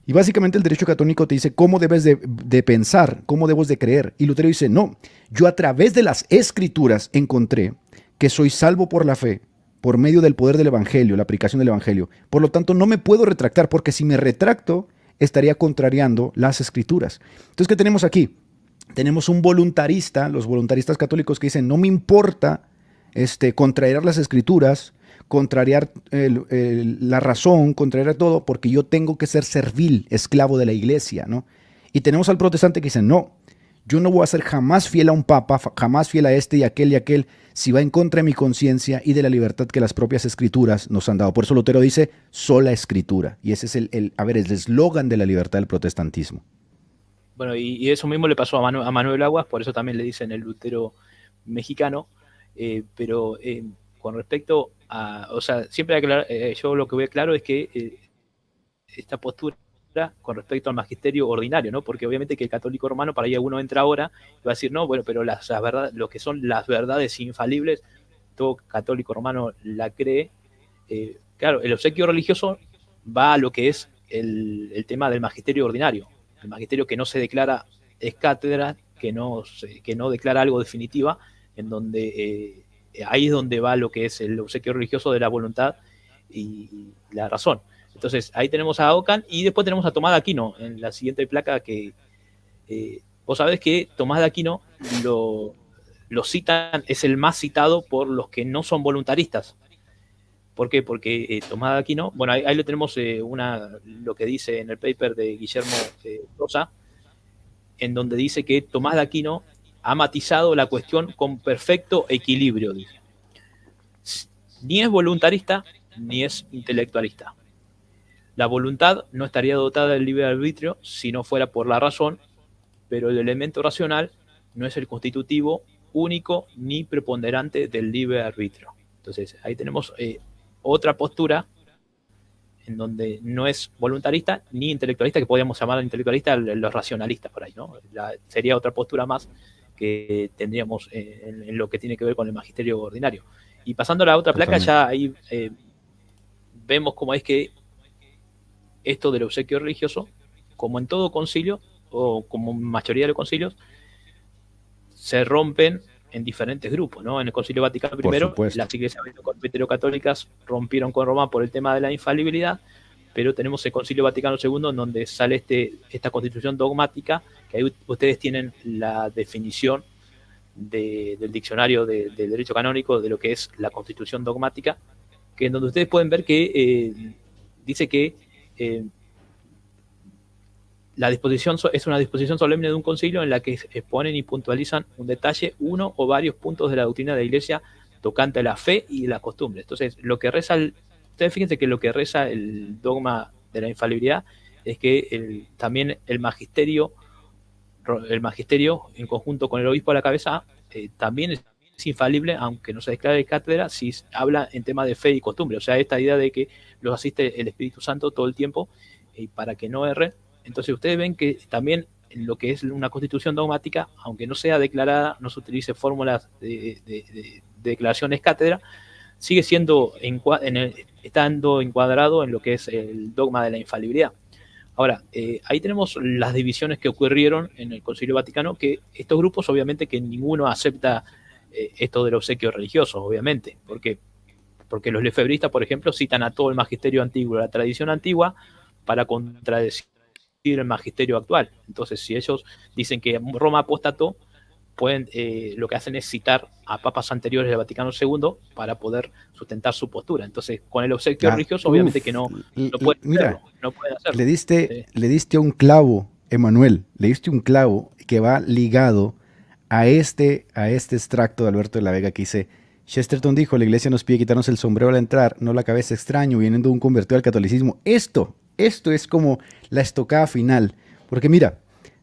[SPEAKER 1] y básicamente el derecho católico te dice cómo debes de pensar, cómo debes de creer. Y Lutero dice, no, yo a través de las escrituras encontré que soy salvo por la fe, por medio del poder del evangelio, la aplicación del evangelio. Por lo tanto, no me puedo retractar, porque si me retracto, estaría contrariando las escrituras. Entonces, ¿qué tenemos aquí? Tenemos un voluntarista, los voluntaristas católicos que dicen, no me importa contrariar las escrituras, contrariar la razón, contrariar todo, porque yo tengo que ser servil, esclavo de la iglesia, ¿no? Y tenemos al protestante que dice, no, yo no voy a ser jamás fiel a un papa, jamás fiel a este y aquel, si va en contra de mi conciencia y de la libertad que las propias escrituras nos han dado. Por eso Lutero dice, sola escritura. Y ese es el eslogan de la libertad del protestantismo.
[SPEAKER 2] bueno, y eso mismo le pasó a Manuel Aguas, por eso también le dicen el Lutero mexicano. Pero con respecto a, o sea, siempre hay que aclarar, yo lo que veo claro es que esta postura con respecto al magisterio ordinario, ¿no? Porque obviamente que el católico romano, para ahí alguno entra ahora y va a decir, no, bueno, pero las verdades, lo que son las verdades infalibles, todo católico romano la cree. Claro, el obsequio religioso va a lo que es el tema del magisterio ordinario, el magisterio que no se declara es cátedra, que no declara algo definitiva, en donde ahí es donde va lo que es el obsequio religioso de la voluntad y la razón. Entonces ahí tenemos a Occam, y después tenemos a Tomás de Aquino en la siguiente placa, que vos sabés que Tomás de Aquino lo citan, es el más citado por los que no son voluntaristas. ¿Por qué? Porque Tomás de Aquino, bueno, ahí lo tenemos lo que dice en el paper de Guillermo Rosa, en donde dice que Tomás de Aquino ha matizado la cuestión con perfecto equilibrio, dice. Ni es voluntarista, ni es intelectualista. La voluntad no estaría dotada del libre arbitrio si no fuera por la razón, pero el elemento racional no es el constitutivo único ni preponderante del libre arbitrio. Entonces, ahí tenemos otra postura en donde no es voluntarista ni intelectualista, que podríamos llamar intelectualista los racionalistas por ahí, ¿no? Sería otra postura más que tendríamos en lo que tiene que ver con el magisterio ordinario. Y pasando a la otra placa, ya ahí vemos cómo es que esto del obsequio religioso, como en todo concilio, o como en mayoría de los concilios, se rompen en diferentes grupos, ¿no? En el Concilio Vaticano I, las iglesias veterocatólicas rompieron con Roma por el tema de la infalibilidad, pero tenemos el Concilio Vaticano II, en donde sale esta constitución dogmática, que ahí ustedes tienen la definición del diccionario del derecho canónico de lo que es la constitución dogmática, que en donde ustedes pueden ver que dice que la disposición es una disposición solemne de un concilio en la que exponen y puntualizan un detalle, uno o varios puntos de la doctrina de la Iglesia tocante a la fe y la costumbre. Entonces, lo que reza ustedes fíjense que lo que reza el dogma de la infalibilidad es que también el magisterio en conjunto con el obispo a la cabeza también infalible, aunque no se declare cátedra, si habla en tema de fe y costumbre. O sea, esta idea de que los asiste el Espíritu Santo todo el tiempo para que no erre. Entonces ustedes ven que también en lo que es una constitución dogmática, aunque no sea declarada, no se utilice fórmulas de declaraciones cátedra, sigue siendo estando encuadrado en lo que es el dogma de la infalibilidad. Ahora, ahí tenemos las divisiones que ocurrieron en el Concilio Vaticano, que estos grupos obviamente que ninguno acepta esto del obsequio religioso, obviamente, porque los lefebristas, por ejemplo, citan a todo el magisterio antiguo, la tradición antigua, para contradecir el magisterio actual. Entonces, si ellos dicen que Roma apóstato, lo que hacen es citar a papas anteriores del Vaticano II para poder sustentar su postura. Entonces, con el obsequio religioso, obviamente que no pueden
[SPEAKER 1] mira,
[SPEAKER 2] hacerlo, no pueden hacerlo.
[SPEAKER 1] Le diste un clavo, Emanuel, le diste un clavo que va ligado a este extracto de Alberto de la Vega que dice: Chesterton dijo, la iglesia nos pide quitarnos el sombrero al entrar, no la cabeza, extraño, viniendo un convertido al catolicismo. Esto es como la estocada final. Porque mira,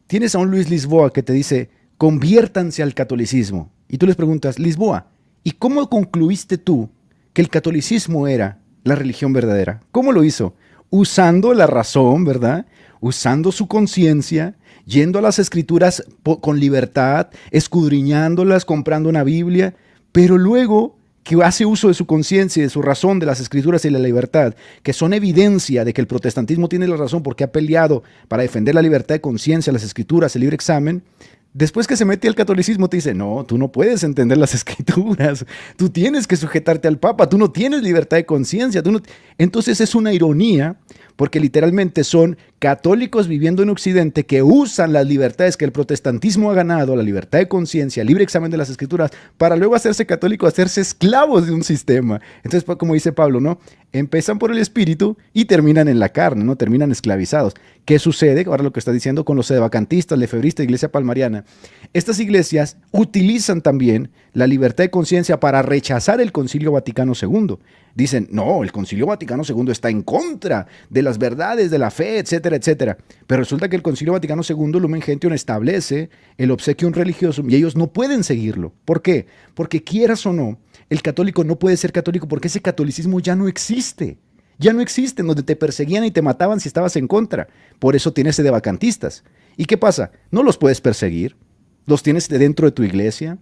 [SPEAKER 1] tienes a un Luis Lisboa que te dice, conviértanse al catolicismo. Y tú les preguntas, Lisboa, ¿y cómo concluiste tú que el catolicismo era la religión verdadera? ¿Cómo lo hizo? Usando la razón, ¿verdad? Usando su conciencia, yendo a las escrituras con libertad, escudriñándolas, comprando una Biblia, pero luego que hace uso de su conciencia y de su razón, de las escrituras y la libertad, que son evidencia de que el protestantismo tiene la razón porque ha peleado para defender la libertad de conciencia, las escrituras, el libre examen. Después que se mete al catolicismo te dice, no, tú no puedes entender las escrituras, tú tienes que sujetarte al Papa, tú no tienes libertad de conciencia. No... Entonces es una ironía, porque literalmente son católicos viviendo en Occidente que usan las libertades que el protestantismo ha ganado, la libertad de conciencia, el libre examen de las escrituras, para luego hacerse católicos, hacerse esclavos de un sistema. Entonces, como dice Pablo, ¿no? Empiezan por el espíritu y terminan en la carne, ¿no? Terminan esclavizados. ¿Qué sucede? Ahora lo que está diciendo con los sedevacantistas, lefebristas, iglesia palmariana. Estas iglesias utilizan también la libertad de conciencia para rechazar el Concilio Vaticano II. Dicen, no, el Concilio Vaticano II está en contra de las verdades de la fe, etcétera, etcétera. Pero resulta que el Concilio Vaticano II, Lumen Gentium, establece el obsequio religioso y ellos no pueden seguirlo. ¿Por qué? Porque quieras o no, el católico no puede ser católico porque ese catolicismo ya no existe. Ya no existe, donde te perseguían y te mataban si estabas en contra. Por eso tienes sedevacantistas. ¿Y qué pasa? No los puedes perseguir. Los tienes dentro de tu iglesia.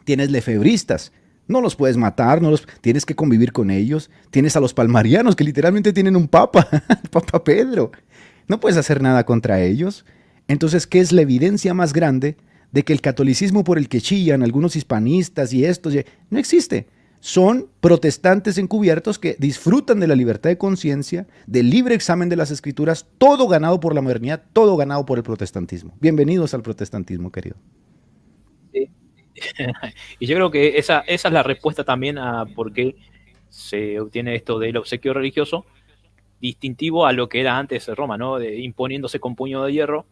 [SPEAKER 1] Tienes lefebristas. No los puedes matar, tienes que convivir con ellos. Tienes a los palmarianos que literalmente tienen un papa, el Papa Pedro. No puedes hacer nada contra ellos. Entonces, ¿qué es la evidencia más grande de que el catolicismo por el que chillan algunos hispanistas y estos no existe? Son protestantes encubiertos que disfrutan de la libertad de conciencia, del libre examen de las escrituras, todo ganado por la modernidad, todo ganado por el protestantismo. Bienvenidos al protestantismo, querido.
[SPEAKER 2] Sí. Y yo creo que esa es la respuesta también a por qué se obtiene esto del obsequio religioso, distintivo a lo que era antes Roma, ¿no? Imponiéndose con puño de hierro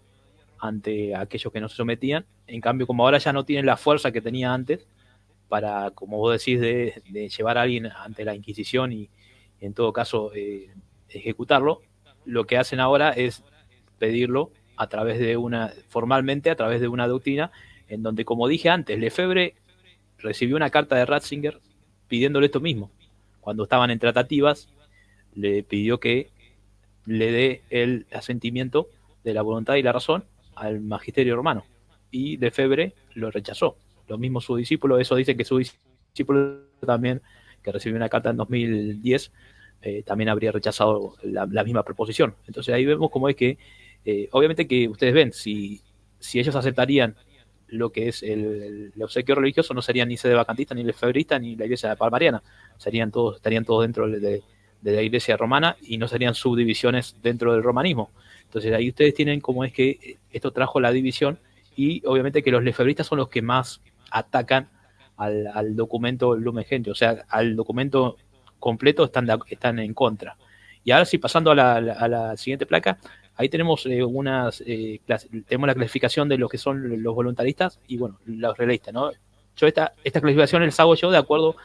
[SPEAKER 2] ante aquellos que no se sometían. En cambio, como ahora ya no tienen la fuerza que tenía antes para, como vos decís, de llevar a alguien ante la Inquisición y en todo caso ejecutarlo, lo que hacen ahora es pedirlo formalmente a través de una doctrina en donde, como dije antes, Lefebvre recibió una carta de Ratzinger pidiéndole esto mismo. Cuando estaban en tratativas, le pidió que le dé el asentimiento de la voluntad y la razón al magisterio romano. Y Lefebvre lo rechazó. Lo mismo su discípulo, eso dice que su discípulo también, que recibió una carta en 2010, también habría rechazado la misma proposición. Entonces ahí vemos cómo es que, obviamente que ustedes ven, si ellos aceptarían lo que es el obsequio religioso, no serían ni sedevacantistas, ni lefebristas, ni la iglesia palmariana. Estarían todos dentro de la iglesia romana y no serían subdivisiones dentro del romanismo. Entonces ahí ustedes tienen cómo es que esto trajo la división y obviamente que los lefebristas son los que más atacan al documento Lumen Gentium, o sea, al documento completo están en contra. Y ahora sí, pasando a la siguiente placa, ahí tenemos tenemos la clasificación de lo que son los voluntaristas y bueno, los realistas, ¿no? Yo esta clasificación las hago yo de acuerdo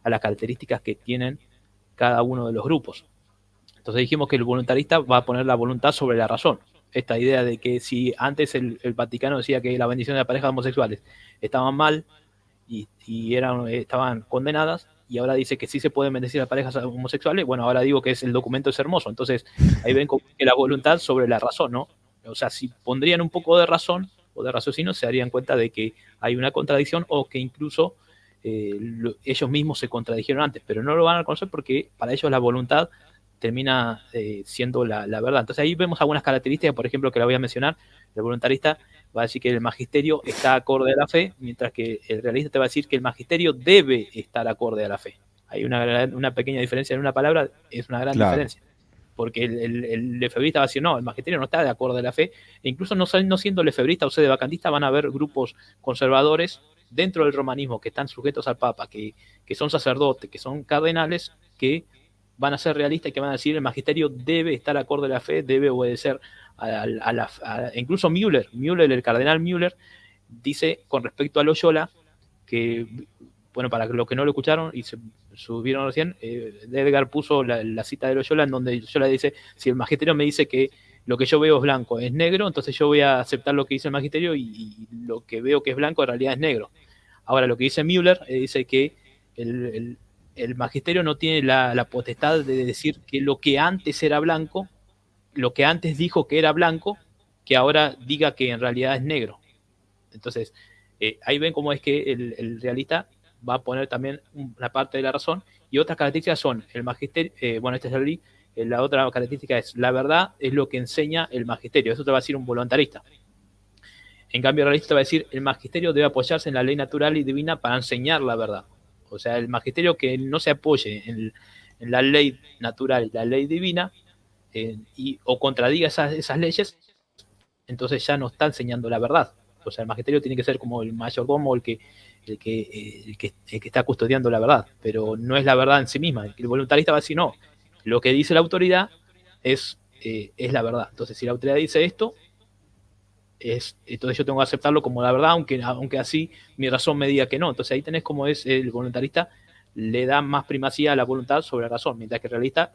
[SPEAKER 2] a las características que tienen cada uno de los grupos. Entonces dijimos que el voluntarista va a poner la voluntad sobre la razón. Esta idea de que si antes el Vaticano decía que la bendición de la pareja de homosexuales estaban mal y estaban condenadas, y ahora dice que sí se pueden bendecir a parejas homosexuales. Bueno, ahora digo que el documento es hermoso. Entonces, ahí ven como que la voluntad sobre la razón, ¿no? O sea, si pondrían un poco de razón o de raciocinio, se darían cuenta de que hay una contradicción, o que incluso ellos mismos se contradijeron antes, pero no lo van a reconocer porque para ellos la voluntad termina siendo la verdad. Entonces ahí vemos algunas características, por ejemplo, que la voy a mencionar. El voluntarista va a decir que el magisterio está acorde a la fe, mientras que el realista te va a decir que el magisterio debe estar acorde a la fe. Hay una pequeña diferencia en una palabra, es una gran
[SPEAKER 1] Claro.
[SPEAKER 2] diferencia. Porque el lefebrista va a decir, no, el magisterio no está de acuerdo a la fe. E incluso no siendo lefebrista o sedevacantista, van a haber grupos conservadores dentro del romanismo que están sujetos al Papa, que son sacerdotes, que son cardenales, que van a ser realistas y que van a decir el magisterio debe estar acorde a la fe, debe obedecer incluso Müller, el cardenal Müller, dice con respecto a Loyola, que, bueno, para los que no lo escucharon y se subieron recién, Edgar puso la cita de Loyola, en donde Loyola dice, si el magisterio me dice que lo que yo veo es blanco, es negro, entonces yo voy a aceptar lo que dice el magisterio, y lo que veo que es blanco en realidad es negro. Ahora, lo que dice Müller, dice que el magisterio no tiene la potestad de decir que lo que antes era blanco, lo que antes dijo que era blanco, que ahora diga que en realidad es negro. Entonces, ahí ven cómo es que el realista va a poner también una parte de la razón, y otras características son el magisterio, bueno, este es el ley, la otra característica es la verdad es lo que enseña el magisterio. Eso te va a decir un voluntarista. En cambio, el realista te va a decir el magisterio debe apoyarse en la ley natural y divina para enseñar la verdad. O sea, el magisterio que no se apoye en la ley natural y la ley divina, o contradiga esas leyes, entonces ya no está enseñando la verdad. O sea, el magisterio tiene que ser como el mayordomo, el que está custodiando la verdad, pero no es la verdad en sí misma. El voluntarista va a decir, no, lo que dice la autoridad es la verdad. Entonces, si la autoridad dice esto, entonces yo tengo que aceptarlo como la verdad, aunque así mi razón me diga que no. Entonces ahí tenés como es el voluntarista, le da más primacía a la voluntad sobre la razón, mientras que el realista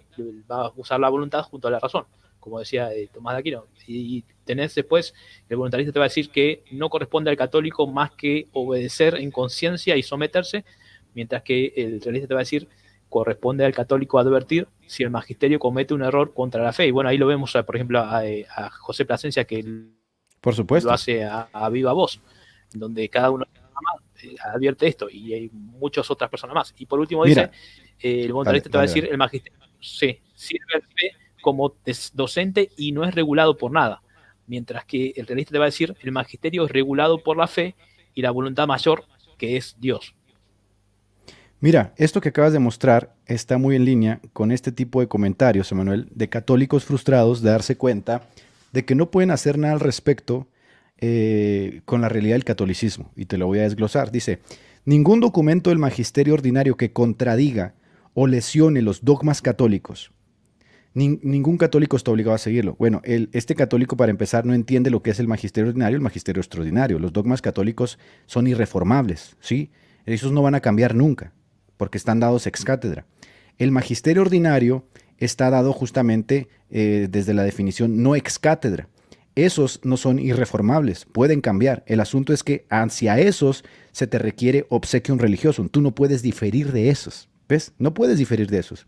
[SPEAKER 2] va a usar la voluntad junto a la razón, como decía Tomás de Aquino. Y tenés después, el voluntarista te va a decir que no corresponde al católico más que obedecer en conciencia y someterse, mientras que el realista te va a decir corresponde al católico advertir si el magisterio comete un error contra la fe. Y bueno, ahí lo vemos, por ejemplo, a José Plasencia, que
[SPEAKER 1] Por
[SPEAKER 2] lo
[SPEAKER 1] supuesto.
[SPEAKER 2] hace a viva voz, donde cada uno advierte esto, y hay muchas otras personas más. Y por último dice,
[SPEAKER 1] Mira,
[SPEAKER 2] el
[SPEAKER 1] dale,
[SPEAKER 2] voluntarista te va a
[SPEAKER 1] dale,
[SPEAKER 2] decir,
[SPEAKER 1] dale.
[SPEAKER 2] el magisterio sirve al fe como docente y no es regulado por nada, mientras que el realista te va a decir, el magisterio es regulado por la fe y la voluntad mayor, que es Dios.
[SPEAKER 1] Mira, esto que acabas de mostrar está muy en línea con este tipo de comentarios, Emanuel, de católicos frustrados de darse cuenta de que no pueden hacer nada al respecto con la realidad del catolicismo. Y te lo voy a desglosar. Dice, ningún documento del magisterio ordinario que contradiga o lesione los dogmas católicos. Ningún católico está obligado a seguirlo. Bueno, este católico, para empezar, no entiende lo que es el magisterio ordinario y el magisterio extraordinario. Los dogmas católicos son irreformables, ¿sí? Esos no van a cambiar nunca, porque están dados ex cátedra. El magisterio ordinario está dado justamente desde la definición no ex cátedra. Esos no son irreformables, pueden cambiar. El asunto es que hacia esos se te requiere obsequium religioso. Tú no puedes diferir de esos, ¿ves? No puedes diferir de esos.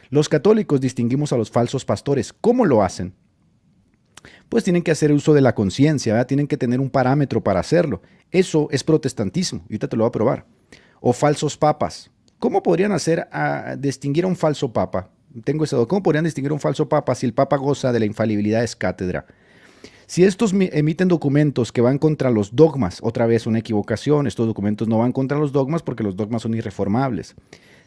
[SPEAKER 1] Los católicos distinguimos a los falsos pastores. ¿Cómo lo hacen? Pues tienen que hacer uso de la conciencia, ¿verdad? Tienen que tener un parámetro para hacerlo. Eso es protestantismo, y ahorita te lo voy a probar. O falsos papas. ¿Cómo podrían distinguir a un falso papa? Tengo esa duda. ¿Cómo podrían distinguir a un falso papa si el papa goza de la infalibilidad ex cátedra? Si estos emiten documentos que van contra los dogmas, otra vez una equivocación, estos documentos no van contra los dogmas porque los dogmas son irreformables.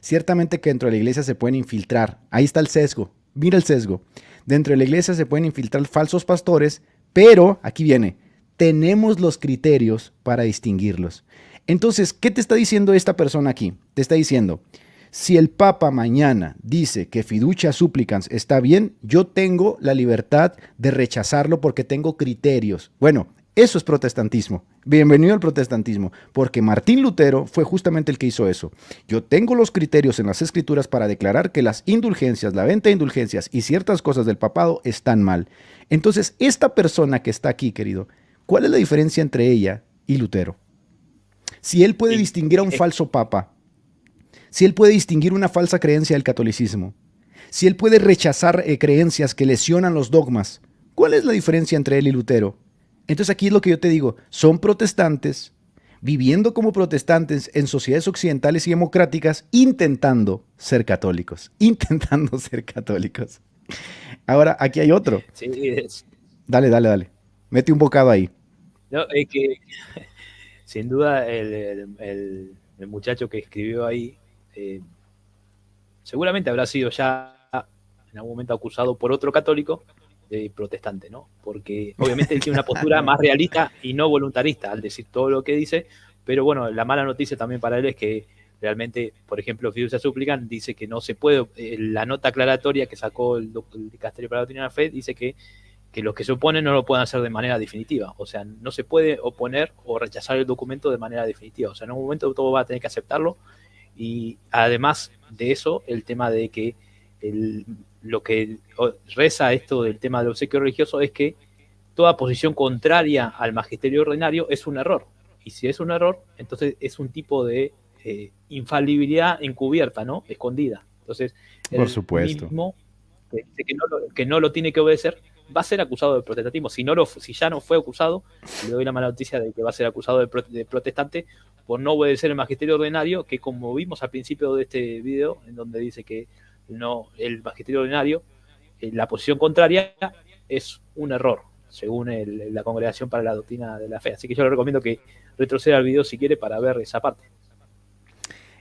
[SPEAKER 1] Ciertamente que dentro de la iglesia se pueden infiltrar, ahí está el sesgo, mira el sesgo. Dentro de la iglesia se pueden infiltrar falsos pastores, pero, aquí viene, tenemos los criterios para distinguirlos. Entonces, ¿qué te está diciendo esta persona aquí? Te está diciendo, si el Papa mañana dice que fiducia supplicans está bien, yo tengo la libertad de rechazarlo porque tengo criterios. Bueno, eso es protestantismo. Bienvenido al protestantismo, porque Martín Lutero fue justamente el que hizo eso. Yo tengo los criterios en las escrituras para declarar que las indulgencias, la venta de indulgencias y ciertas cosas del papado están mal. Entonces, esta persona que está aquí, querido, ¿cuál es la diferencia entre ella y Lutero? Si él puede
[SPEAKER 2] Y,
[SPEAKER 1] distinguir a un falso papa, si él puede distinguir una falsa creencia del catolicismo, si él puede rechazar creencias que lesionan los dogmas, ¿cuál es la diferencia entre él y Lutero? Entonces aquí es lo que yo te digo, son protestantes, viviendo como protestantes en sociedades occidentales y democráticas, intentando ser católicos, intentando ser católicos. Ahora, aquí hay otro.
[SPEAKER 2] sí,
[SPEAKER 1] Dale, dale, dale. Mete un bocado ahí.
[SPEAKER 2] no, es que sin duda el muchacho que escribió ahí eh, seguramente habrá sido ya en algún momento acusado por otro católico de protestante, ¿no? Porque obviamente él tiene una postura más realista y no voluntarista al decir todo lo que dice, pero bueno, la mala noticia también para él es que realmente, por ejemplo, Fiducia Suplicans dice que no se puede, la nota aclaratoria que sacó el Dicasterio para la Doctrina de la Fe dice que los que se oponen no lo pueden hacer de manera definitiva. O sea, no se puede oponer o rechazar el documento de manera definitiva. O sea, en un momento todo va a tener que aceptarlo. Y además de eso, el tema de que lo que reza esto del tema del obsequio religioso es que toda posición contraria al magisterio ordinario es un error. Y si es un error, entonces es un tipo de infalibilidad encubierta, ¿no? Escondida. Entonces,
[SPEAKER 1] Por
[SPEAKER 2] el
[SPEAKER 1] supuesto.
[SPEAKER 2] mismo que no lo tiene que obedecer va a ser acusado de protestantismo. Si ya no fue acusado, le doy la mala noticia de que va a ser acusado de protestante por no obedecer el magisterio ordinario, que como vimos al principio de este video, en donde dice que no, el magisterio ordinario, la posición contraria es un error, según la Congregación para la Doctrina de la Fe. Así que yo le recomiendo que retroceda al video si quiere para ver esa parte.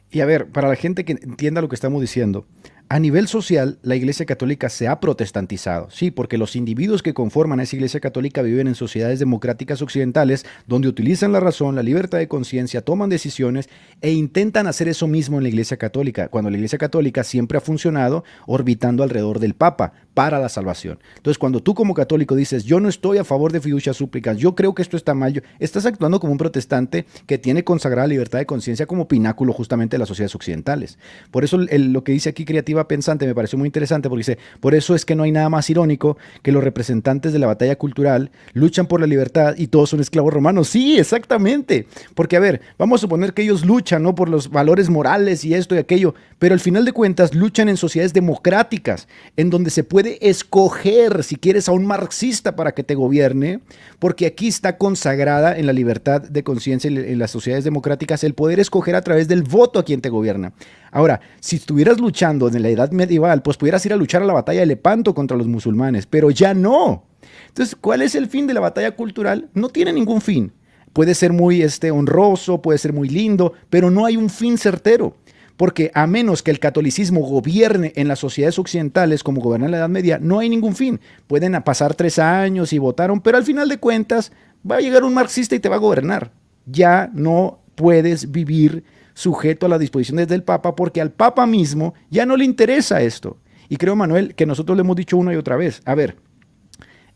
[SPEAKER 1] Y a ver, para la gente que entienda lo que estamos diciendo, a nivel social, la Iglesia Católica se ha protestantizado, sí, porque los individuos que conforman a esa Iglesia Católica viven en sociedades democráticas occidentales donde utilizan la razón, la libertad de conciencia, toman decisiones e intentan hacer eso mismo en la Iglesia Católica, cuando la Iglesia Católica siempre ha funcionado orbitando alrededor del Papa para la salvación. Entonces, cuando tú como católico dices, yo no estoy a favor de fiducia súplicas, yo creo que esto está mal, estás actuando como un protestante que tiene consagrada libertad de conciencia como pináculo justamente de las sociedades occidentales. Por eso lo que dice aquí Creativa Pensante me pareció muy interesante, porque dice, por eso es que no hay nada más irónico que los representantes de la batalla cultural luchan por la libertad y todos son esclavos romanos. Sí, exactamente. Porque, a ver, vamos a suponer que ellos luchan, ¿no?, por los valores morales y esto y aquello, pero al final de cuentas luchan en sociedades democráticas, en donde se puede escoger si quieres a un marxista para que te gobierne, porque aquí está consagrada en la libertad de conciencia y en las sociedades democráticas el poder escoger a través del voto a quien te gobierna. Ahora, si estuvieras luchando en la edad medieval, pues pudieras ir a luchar a la batalla de Lepanto contra los musulmanes, pero ya no. Entonces, ¿cuál es el fin de la batalla cultural? No tiene ningún fin. Puede ser muy honroso, puede ser muy lindo, pero no hay un fin certero. Porque a menos que el catolicismo gobierne en las sociedades occidentales como gobernó en la Edad Media, no hay ningún fin. Pueden pasar 3 años y votaron, pero al final de cuentas va a llegar un marxista y te va a gobernar. Ya no puedes vivir sujeto a las disposiciones del Papa porque al Papa mismo ya no le interesa esto. Y creo, Manuel, que nosotros le hemos dicho una y otra vez, a ver,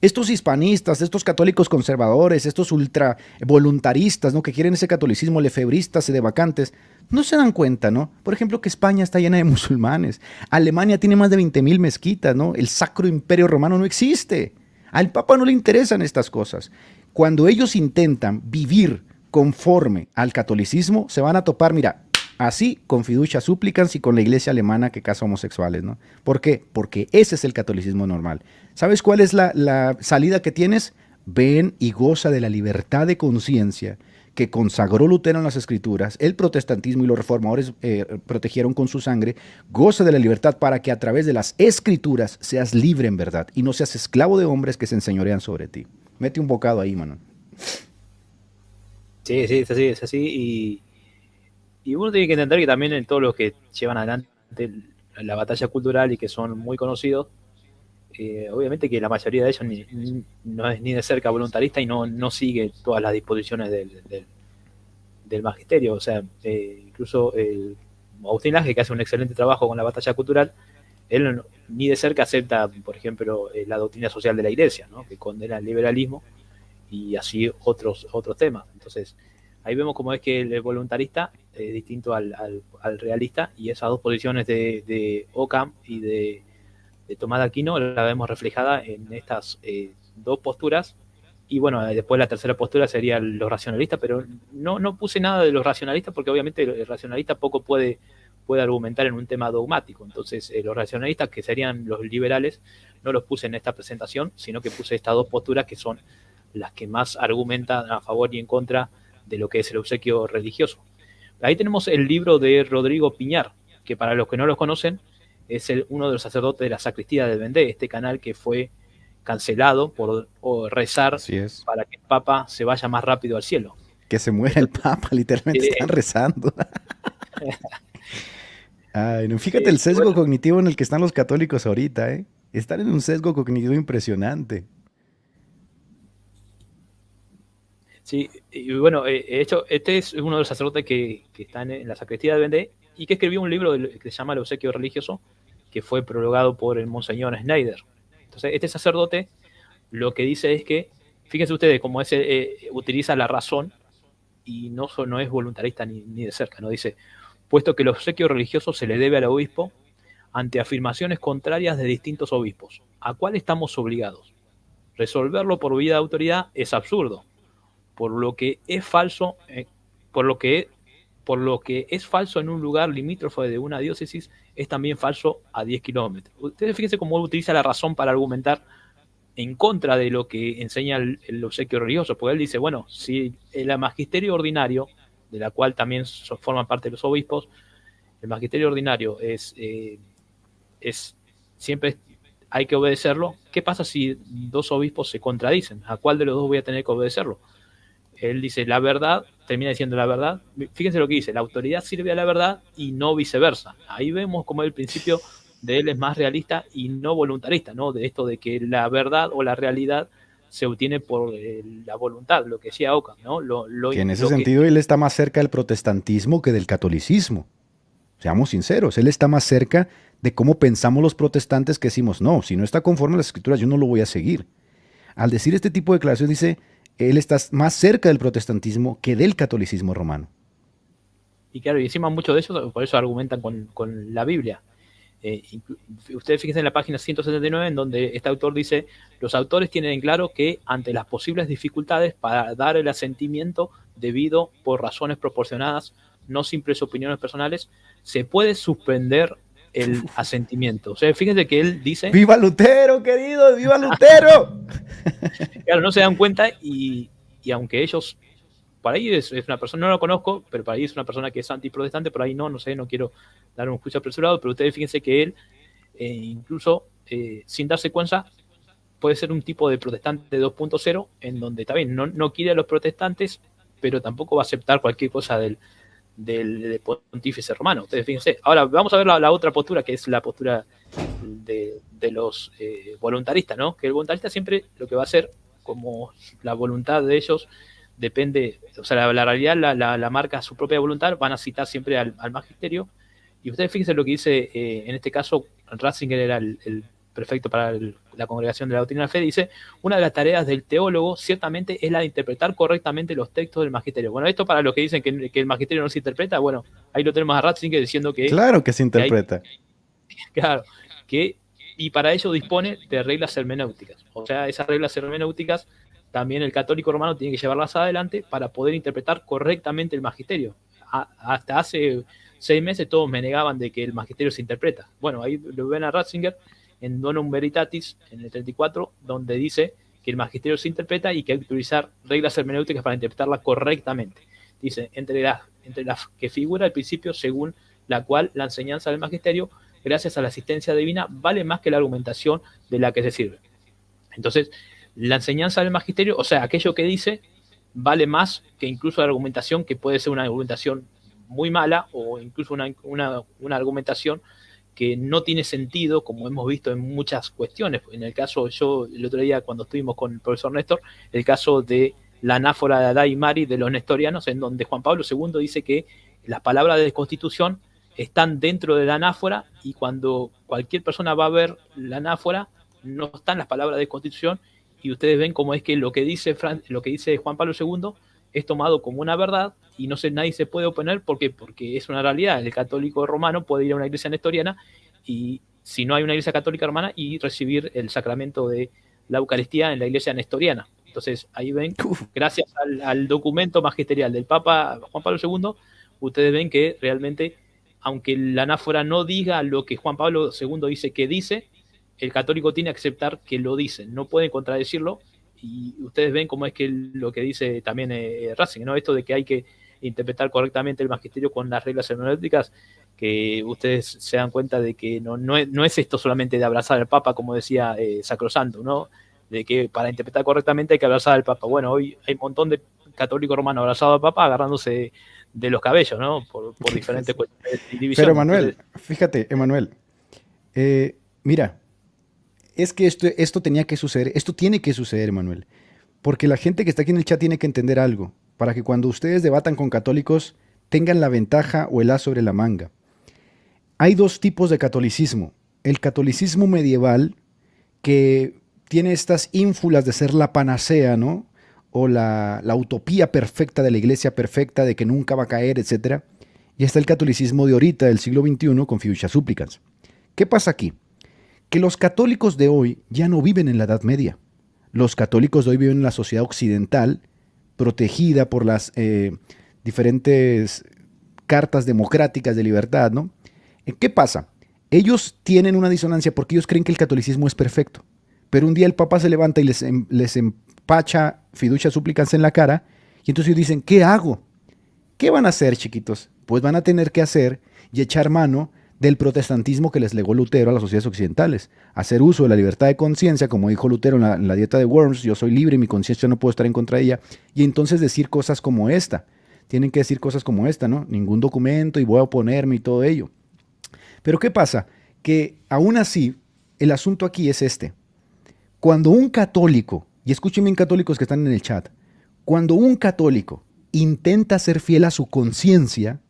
[SPEAKER 1] estos hispanistas, estos católicos conservadores, estos ultra voluntaristas, ¿no?, que quieren ese catolicismo lefebristas y de vacantes, no se dan cuenta, ¿no? Por ejemplo, que España está llena de musulmanes. Alemania tiene más de 20,000 mezquitas, ¿no? El Sacro Imperio Romano no existe. Al Papa no le interesan estas cosas. Cuando ellos intentan vivir conforme al catolicismo, se van a topar, mira, así con fiducia supplicans y con la iglesia alemana que casa homosexuales, ¿no? ¿Por qué? Porque ese es el catolicismo normal. ¿Sabes cuál es la salida que tienes? Ven y goza de la libertad de conciencia que consagró Lutero en las Escrituras, el protestantismo y los reformadores protegieron con su sangre. Goza de la libertad para que a través de las Escrituras seas libre en verdad y no seas esclavo de hombres que se enseñorean sobre ti. Mete un bocado ahí, mano.
[SPEAKER 2] Sí, sí, es así. Y uno tiene que entender que también en todos los que llevan adelante la batalla cultural y que son muy conocidos, obviamente que la mayoría de ellos no es ni de cerca voluntarista y no sigue todas las disposiciones del magisterio. O sea, incluso Agustín Laje, que hace un excelente trabajo con la batalla cultural, él ni de cerca acepta, por ejemplo, la doctrina social de la Iglesia, ¿no?, que condena el liberalismo y así otros temas. Entonces, ahí vemos cómo es que el voluntarista es distinto al realista, y esas dos posiciones de Ockham y de Tomás de Aquino la vemos reflejada en estas dos posturas Y bueno, después la tercera postura sería los racionalistas, pero no puse nada de los racionalistas porque obviamente el racionalista poco puede argumentar en un tema dogmático. Entonces, los racionalistas, que serían los liberales, no los puse en esta presentación, sino que puse estas dos posturas que son las que más argumentan a favor y en contra de lo que es el obsequio religioso. Ahí tenemos el libro de Rodrigo Piñar, que para los que no lo conocen, es uno de los sacerdotes de la sacristía del Vendée, este canal que fue cancelado por rezar para que el Papa se vaya más rápido al cielo.
[SPEAKER 1] Que se muera el Papa, literalmente están rezando. Ay, no, fíjate el sesgo cognitivo en el que están los católicos ahorita, ¿eh? Están en un sesgo cognitivo impresionante.
[SPEAKER 2] Sí, y bueno, este es uno de los sacerdotes que están en la sacristía de Vendée y que escribió un libro que se llama El obsequio religioso, que fue prologado por el monseñor Schneider. Entonces, este sacerdote lo que dice es que, fíjense ustedes, cómo utiliza la razón y no es voluntarista ni de cerca, ¿no? Dice, puesto que el obsequio religioso se le debe al obispo ante afirmaciones contrarias de distintos obispos, ¿a cuál estamos obligados? Resolverlo por vía de autoridad es absurdo, por lo que es falso, por lo que es falso en un lugar limítrofe de una diócesis, es también falso a 10 kilómetros. Ustedes fíjense cómo utiliza la razón para argumentar en contra de lo que enseña el obsequio religioso, porque él dice, bueno, si el magisterio ordinario, de la cual también forman parte los obispos, el magisterio ordinario siempre hay que obedecerlo, ¿qué pasa si dos obispos se contradicen? ¿A cuál de los dos voy a tener que obedecerlo? Él dice, la verdad, termina diciendo la verdad. Fíjense lo que dice, la autoridad sirve a la verdad y no viceversa. Ahí vemos cómo el principio de él es más realista y no voluntarista, ¿no? De esto de que la verdad o la realidad se obtiene por la voluntad, lo que decía Ockham, ¿no?
[SPEAKER 1] Que en ese sentido él está más cerca del protestantismo que del catolicismo. Seamos sinceros, él está más cerca de cómo pensamos los protestantes, que decimos, no, si no está conforme a las escrituras, yo no lo voy a seguir. Al decir este tipo de declaraciones dice, él está más cerca del protestantismo que del catolicismo romano.
[SPEAKER 2] Y claro, y encima muchos de ellos por eso argumentan con la Biblia. Ustedes fíjense en la página 179, en donde este autor dice, los autores tienen en claro que ante las posibles dificultades para dar el asentimiento debido por razones proporcionadas, no simples opiniones personales, se puede suspender el asentimiento. O sea, fíjense que él dice...
[SPEAKER 1] ¡Viva Lutero, querido! ¡Viva Lutero!
[SPEAKER 2] Claro, no se dan cuenta y aunque ellos... Por ahí es una persona, no lo conozco, pero por ahí es una persona que es antiprotestante, por ahí no sé, no quiero dar un juicio apresurado, pero ustedes fíjense que él, incluso sin darse cuenta, puede ser un tipo de protestante 2.0, en donde está bien, no quiere a los protestantes, pero tampoco va a aceptar cualquier cosa del pontífice romano. Ustedes fíjense. Ahora vamos a ver la otra postura, que es la postura de los voluntaristas, ¿no? Que el voluntarista siempre lo que va a hacer, como la voluntad de ellos depende, o sea, la realidad la marca su propia voluntad, van a citar siempre al magisterio. Y ustedes fíjense lo que dice, en este caso, Ratzinger era el prefecto para la Congregación de la Doctrina de la Fe, dice, una de las tareas del teólogo ciertamente es la de interpretar correctamente los textos del magisterio. Bueno, esto para los que dicen que el magisterio no se interpreta, bueno, ahí lo tenemos a Ratzinger diciendo que...
[SPEAKER 1] Claro que se interpreta.
[SPEAKER 2] Claro, y para ello dispone de reglas hermenéuticas. O sea, esas reglas hermenéuticas también el católico romano tiene que llevarlas adelante para poder interpretar correctamente el magisterio. Hasta hace 6 meses todos me negaban de que el magisterio se interpreta. Bueno, ahí lo ven a Ratzinger en Donum Veritatis, en el 34, donde dice que el magisterio se interpreta y que hay que utilizar reglas hermenéuticas para interpretarla correctamente. Dice, entre las que figura el principio según la cual la enseñanza del magisterio, gracias a la asistencia divina, vale más que la argumentación de la que se sirve. Entonces, la enseñanza del magisterio, o sea, aquello que dice, vale más que incluso la argumentación, que puede ser una argumentación muy mala o incluso una argumentación que no tiene sentido, como hemos visto en muchas cuestiones. En el caso, yo el otro día cuando estuvimos con el profesor Néstor, el caso de la anáfora de Adá y Mari de los nestorianos, en donde Juan Pablo II dice que las palabras de Constitución están dentro de la anáfora y cuando cualquier persona va a ver la anáfora, no están las palabras de Constitución y ustedes ven cómo es que lo que dice Juan Pablo II es tomado como una verdad y nadie se puede oponer porque es una realidad. El católico romano puede ir a una iglesia nestoriana y si no hay una iglesia católica romana y recibir el sacramento de la Eucaristía en la iglesia nestoriana. Entonces, ahí ven,
[SPEAKER 1] Uf.
[SPEAKER 2] gracias al documento magisterial del Papa Juan Pablo II, ustedes ven que realmente, aunque la anáfora no diga lo que Juan Pablo II dice que dice, el católico tiene que aceptar que lo dice, no pueden contradecirlo, y ustedes ven cómo es que lo que dice también Racing, ¿no? Esto de que hay que interpretar correctamente el magisterio con las reglas hermenéuticas, que ustedes se dan cuenta de que no es esto solamente de abrazar al Papa, como decía Sacrosanto, ¿no? De que para interpretar correctamente hay que abrazar al Papa. Bueno, hoy hay un montón de católicos romanos abrazados al Papa agarrándose de los cabellos, ¿no? Por diferentes cuestiones de
[SPEAKER 1] Pero
[SPEAKER 2] divisiones.
[SPEAKER 1] Emanuel,
[SPEAKER 2] Entonces,
[SPEAKER 1] fíjate, Emanuel, mira, es que esto tenía que suceder, esto tiene que suceder, Emanuel, porque la gente que está aquí en el chat tiene que entender algo, para que cuando ustedes debatan con católicos tengan la ventaja o el as sobre la manga. Hay dos tipos de catolicismo. El catolicismo medieval, que tiene estas ínfulas de ser la panacea, ¿no? O la utopía perfecta de la iglesia perfecta, de que nunca va a caer, etcétera. Y está el catolicismo de ahorita, del siglo XXI, con fiducia supplicans. ¿Qué pasa aquí? Que los católicos de hoy ya no viven en la Edad Media. Los católicos de hoy viven en la sociedad occidental, protegida por las diferentes cartas democráticas de libertad, ¿no? ¿Qué pasa? Ellos tienen una disonancia porque ellos creen que el catolicismo es perfecto. Pero un día el Papa se levanta y les empacha fiducia supplicans en la cara, y entonces ellos dicen, ¿qué hago? ¿Qué van a hacer, chiquitos? Pues van a tener que hacer y echar mano del protestantismo que les legó Lutero a las sociedades occidentales. Hacer uso de la libertad de conciencia, como dijo Lutero en la dieta de Worms, yo soy libre, mi conciencia no puedo estar en contra de ella, y entonces decir cosas como esta. Tienen que decir cosas como esta, ¿no? Ningún documento y voy a oponerme y todo ello. Pero ¿qué pasa? Que aún así, el asunto aquí es este. Cuando un católico, y escuchen bien católicos que están en el chat, cuando un católico intenta ser fiel a su conciencia,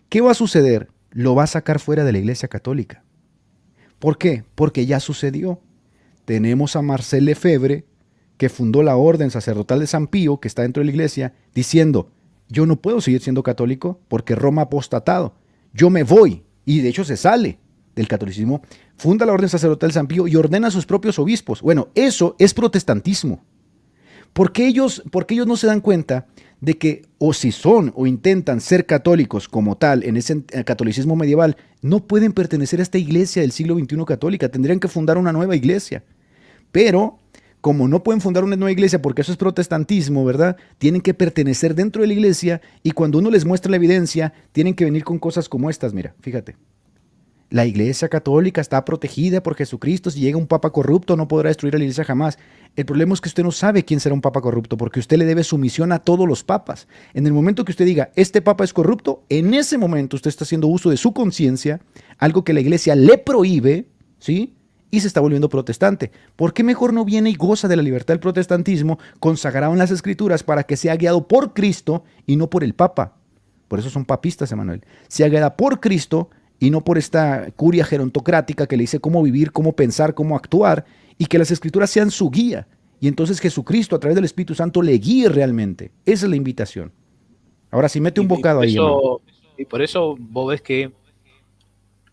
[SPEAKER 1] ¿qué va a suceder? Lo va a sacar fuera de la Iglesia Católica. ¿Por qué? Porque ya sucedió. Tenemos a Marcel Lefebvre, que fundó la Orden Sacerdotal de San Pío, que está dentro de la Iglesia, diciendo, yo no puedo seguir siendo católico porque Roma ha apostatado. Yo me voy. Y de hecho se sale del catolicismo, funda la Orden Sacerdotal de San Pío y ordena a sus propios obispos. Bueno, eso es protestantismo. Porque ellos no se dan cuenta de que o si son o intentan ser católicos como tal en ese catolicismo medieval, no pueden pertenecer a esta iglesia del siglo XXI católica, tendrían que fundar una nueva iglesia. Pero como no pueden fundar una nueva iglesia porque eso es protestantismo, ¿verdad? Tienen que pertenecer dentro de la iglesia y cuando uno les muestra la evidencia, tienen que venir con cosas como estas, mira, fíjate. La iglesia católica está protegida por Jesucristo. Si llega un papa corrupto, no podrá destruir a la iglesia jamás. El problema es que usted no sabe quién será un papa corrupto, porque usted le debe sumisión a todos los papas. En el momento que usted diga, este papa es corrupto, en ese momento usted está haciendo uso de su conciencia, algo que la iglesia le prohíbe, ¿sí? Y se está volviendo protestante. ¿Por qué mejor no viene y goza de la libertad del protestantismo, consagrado en las Escrituras, para que sea guiado por Cristo y no por el papa? Por eso son papistas, Emanuel. Sea guiada por Cristo y no por esta curia gerontocrática que le dice cómo vivir, cómo pensar, cómo actuar, y que las Escrituras sean su guía. Y entonces Jesucristo, a través del Espíritu Santo, le guíe realmente. Esa es la invitación. Ahora sí, mete un bocado ahí, hermano.
[SPEAKER 2] y por eso vos ves que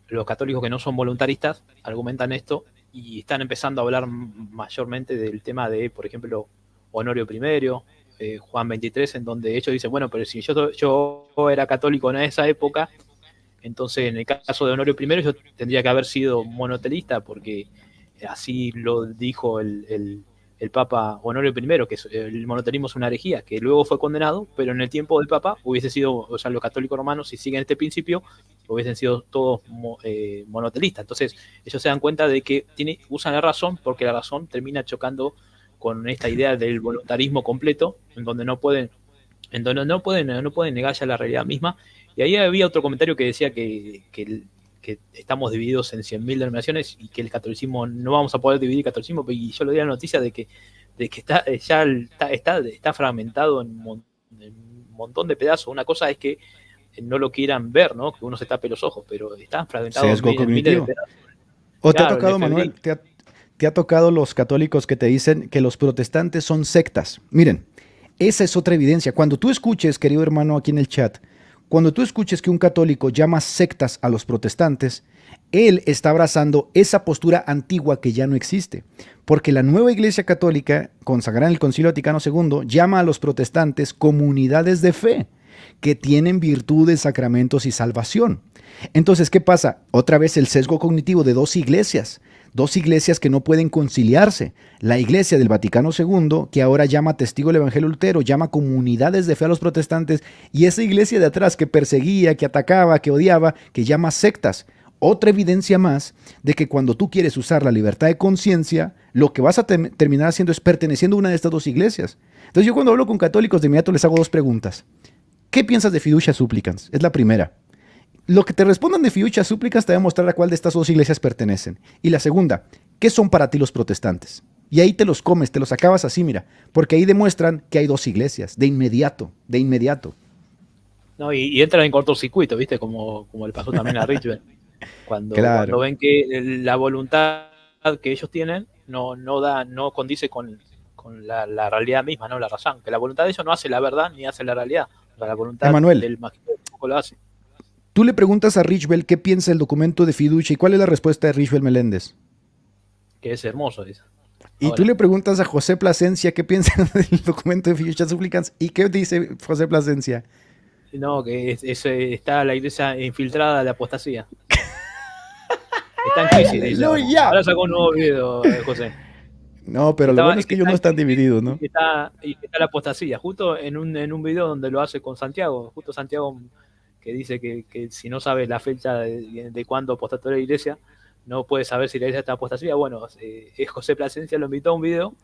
[SPEAKER 2] los católicos que no son voluntaristas argumentan esto y están empezando a hablar mayormente del tema de, por ejemplo, Honorio I, Juan XXIII, en donde ellos dicen, bueno, pero si yo era católico en esa época, entonces en el caso de Honorio I yo tendría que haber sido monotelista porque así lo dijo el Papa Honorio I, que el monotelismo es una herejía, que luego fue condenado, pero en el tiempo del Papa hubiese sido, o sea, los católicos romanos, si siguen este principio, hubiesen sido todos monotelistas. Entonces ellos se dan cuenta de que usan la razón porque la razón termina chocando con esta idea del voluntarismo completo, en donde no pueden negar ya la realidad misma. Y ahí había otro comentario que decía que estamos divididos en 100.000 denominaciones y que el catolicismo no vamos a poder dividir el catolicismo, y yo le di la noticia de que está fragmentado en un montón de pedazos. Una cosa es que no lo quieran ver, ¿no? Que uno se tape los ojos, pero está fragmentado
[SPEAKER 1] Sesgo
[SPEAKER 2] en miles de
[SPEAKER 1] cognitivo.
[SPEAKER 2] pedazos.
[SPEAKER 1] ¿O te ha
[SPEAKER 2] Claro,
[SPEAKER 1] tocado, Manuel, te ha tocado los católicos que te dicen que los protestantes son sectas? Miren, esa es otra evidencia. Cuando tú escuches, querido hermano aquí en el chat, Cuando tú escuches que un católico llama sectas a los protestantes, él está abrazando esa postura antigua que ya no existe. Porque la nueva Iglesia Católica, consagrada en el Concilio Vaticano II, llama a los protestantes comunidades de fe que tienen virtudes, sacramentos y salvación. Entonces, ¿qué pasa? Otra vez el sesgo cognitivo de dos iglesias que no pueden conciliarse. La iglesia del Vaticano II, que ahora llama testigo del Evangelio Lutero, llama comunidades de fe a los protestantes, y esa iglesia de atrás que perseguía, que atacaba, que odiaba, que llama sectas. Otra evidencia más de que cuando tú quieres usar la libertad de conciencia, lo que vas a terminar haciendo es perteneciendo a una de estas dos iglesias. Entonces yo cuando hablo con católicos de inmediato les hago dos preguntas. ¿Qué piensas de fiducia supplicans? Es la primera. Lo que te respondan de fiducia supplicans te va a mostrar a cuál de estas dos iglesias pertenecen. Y la segunda, ¿qué son para ti los protestantes? Y ahí te los comes, te los acabas así, mira, porque ahí demuestran que hay dos iglesias, de inmediato, de inmediato.
[SPEAKER 2] No, y entran en cortocircuito, ¿viste? Como le pasó también a Richbel. Cuando ven que la voluntad que ellos tienen no condice con la realidad misma, no la razón. Que la voluntad de ellos no hace la verdad ni hace la realidad. O sea, la voluntad del magisterio tampoco lo hace.
[SPEAKER 1] Tú le preguntas a Richbel qué piensa del documento de fiducia y cuál es la respuesta de Richbel Meléndez.
[SPEAKER 2] Que es hermoso, dice.
[SPEAKER 1] Y tú le preguntas a José Plasencia qué piensa del documento de fiducia supplicans y qué dice José Plasencia.
[SPEAKER 2] No, que está la iglesia infiltrada de apostasía. Está en crisis, dice. Ahora sacó un nuevo video, José.
[SPEAKER 1] No, pero lo bueno es que ellos no están divididos, ¿no?
[SPEAKER 2] Y está la apostasía, justo en un video donde lo hace con Santiago, justo Santiago que dice que si no sabe la fecha de cuándo apostató la iglesia, no puede saber si la iglesia está apostasía. Bueno, José Plasencia lo invitó a un video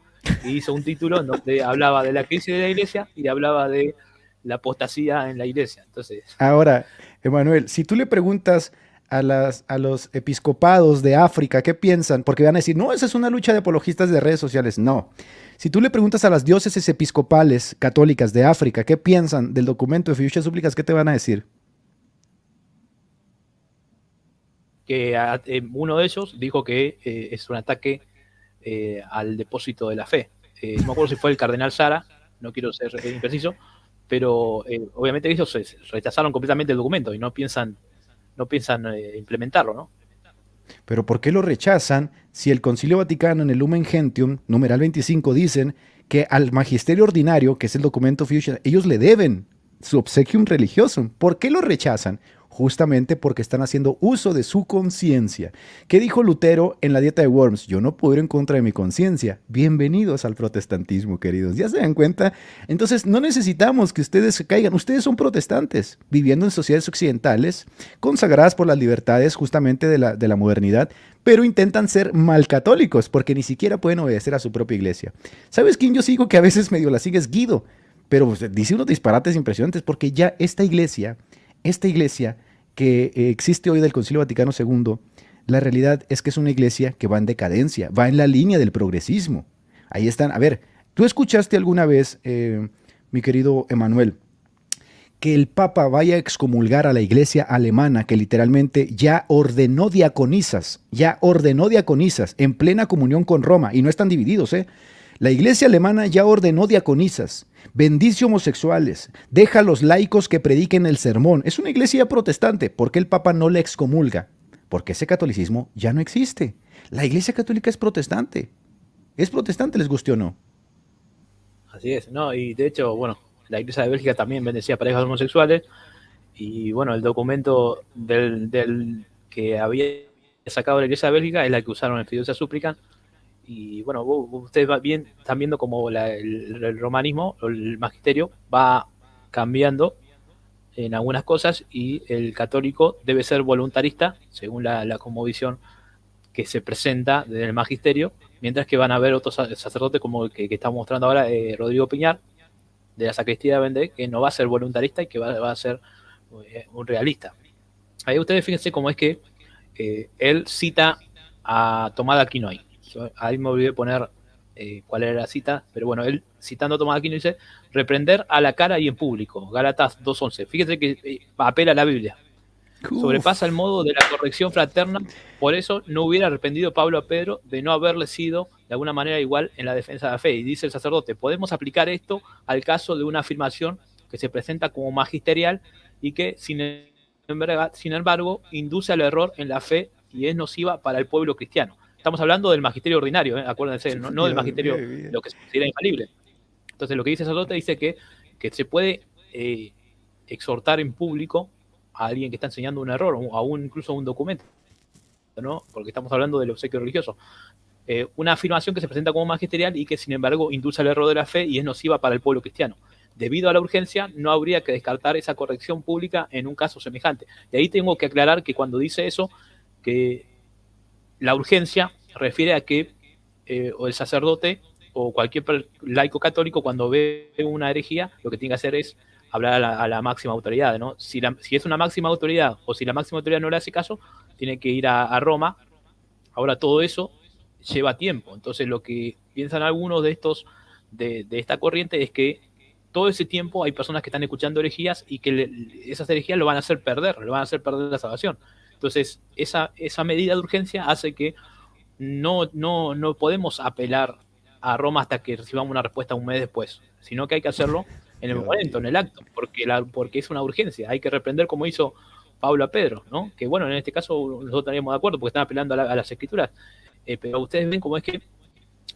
[SPEAKER 2] y hizo un título donde hablaba de la crisis de la iglesia y hablaba de la apostasía en la iglesia. Entonces,
[SPEAKER 1] ahora, Emanuel, si tú le preguntas a los episcopados de África qué piensan, porque van a decir, no, esa es una lucha de apologistas de redes sociales. No. Si tú le preguntas a las diócesis episcopales católicas de África qué piensan del documento de fiducia supplicans, ¿qué te van a decir?
[SPEAKER 2] Que uno de ellos dijo que es un ataque al depósito de la fe. No me acuerdo si fue el cardenal Sara, no quiero ser impreciso, pero obviamente ellos rechazaron completamente el documento y no piensan implementarlo, ¿no?
[SPEAKER 1] Pero ¿por qué lo rechazan si el Concilio Vaticano en el Lumen Gentium, numeral 25, dicen que al magisterio ordinario, que es el documento fiducia, ellos le deben su obsequium religiosum? ¿Por qué lo rechazan? Justamente porque están haciendo uso de su conciencia. ¿Qué dijo Lutero en la Dieta de Worms? Yo no puedo ir en contra de mi conciencia. Bienvenidos al protestantismo, queridos. ¿Ya se dan cuenta? Entonces, no necesitamos que ustedes se caigan. Ustedes son protestantes, viviendo en sociedades occidentales, consagradas por las libertades justamente de la modernidad, pero intentan ser mal católicos, porque ni siquiera pueden obedecer a su propia iglesia. ¿Sabes quién yo sigo que a veces medio la sigue? Es Guido, pero pues, dice unos disparates impresionantes, porque ya esta iglesia que existe hoy del Concilio Vaticano II, la realidad es que es una iglesia que va en decadencia, va en la línea del progresismo. Ahí están. A ver, ¿tú escuchaste alguna vez, mi querido Emanuel, que el Papa vaya a excomulgar a la iglesia alemana que literalmente ya ordenó diaconisas en plena comunión con Roma? Y no están divididos, ¿eh? La iglesia alemana ya ordenó diaconisas, bendice homosexuales, deja a los laicos que prediquen el sermón. Es una iglesia protestante. ¿Por qué el Papa no le excomulga? Porque ese catolicismo ya no existe. La iglesia católica es protestante. Es protestante, les guste o no.
[SPEAKER 2] Así es, ¿no? Y de hecho, bueno, la iglesia de Bélgica también bendecía parejas homosexuales. Y bueno, el documento del que había sacado la iglesia de Bélgica es la que usaron en fiducia supplicans. Y bueno, ustedes están viendo como el romanismo, el magisterio, va cambiando en algunas cosas y el católico debe ser voluntarista, según la cosmovisión que se presenta desde el magisterio, mientras que van a haber otros sacerdotes como el que está mostrando ahora Rodrigo Piñar, de la sacristía de Vendée, que no va a ser voluntarista y que va a ser un realista. Ahí ustedes fíjense cómo es que él cita a Tomás de Aquino ahí. Ahí me olvidé poner cuál era la cita, pero bueno, él citando a Tomás de Aquino dice: reprender a la cara y en público, Gálatas 2:11. Fíjense que apela a la Biblia. Sobrepasa el modo de la corrección fraterna, por eso no hubiera arrepentido Pablo a Pedro de no haberle sido de alguna manera igual en la defensa de la fe. Y dice el sacerdote: podemos aplicar esto al caso de una afirmación que se presenta como magisterial y que sin embargo induce al error en la fe y es nociva para el pueblo cristiano. Estamos hablando del magisterio ordinario, acuérdense, no del
[SPEAKER 1] Dios
[SPEAKER 2] magisterio,
[SPEAKER 1] mío, vida.
[SPEAKER 2] lo que se considera infalible. Entonces lo que dice Sacerdote dice que se puede exhortar en público a alguien que está enseñando un error, o incluso un documento, ¿no? Porque estamos hablando del obsequio religioso. Una afirmación que se presenta como magisterial y que sin embargo induce al error de la fe y es nociva para el pueblo cristiano. Debido a la urgencia, no habría que descartar esa corrección pública en un caso semejante. Y ahí tengo que aclarar que cuando dice eso, que la urgencia refiere a que o el sacerdote o cualquier laico católico, cuando ve una herejía, lo que tiene que hacer es hablar a la máxima autoridad, ¿no? Si es una máxima autoridad o si la máxima autoridad no le hace caso, tiene que ir a Roma. Ahora todo eso lleva tiempo. Entonces lo que piensan algunos de estos, de esta corriente, es que todo ese tiempo hay personas que están escuchando herejías y que esas herejías lo van a hacer perder, la salvación. Entonces esa medida de urgencia hace que no podemos apelar a Roma hasta que recibamos una respuesta un mes después, sino que hay que hacerlo en el momento, en el acto, porque es una urgencia. Hay que reprender como hizo Pablo a Pedro, ¿no? Que bueno, en este caso nosotros estaríamos de acuerdo porque están apelando a las escrituras, pero ustedes ven cómo es que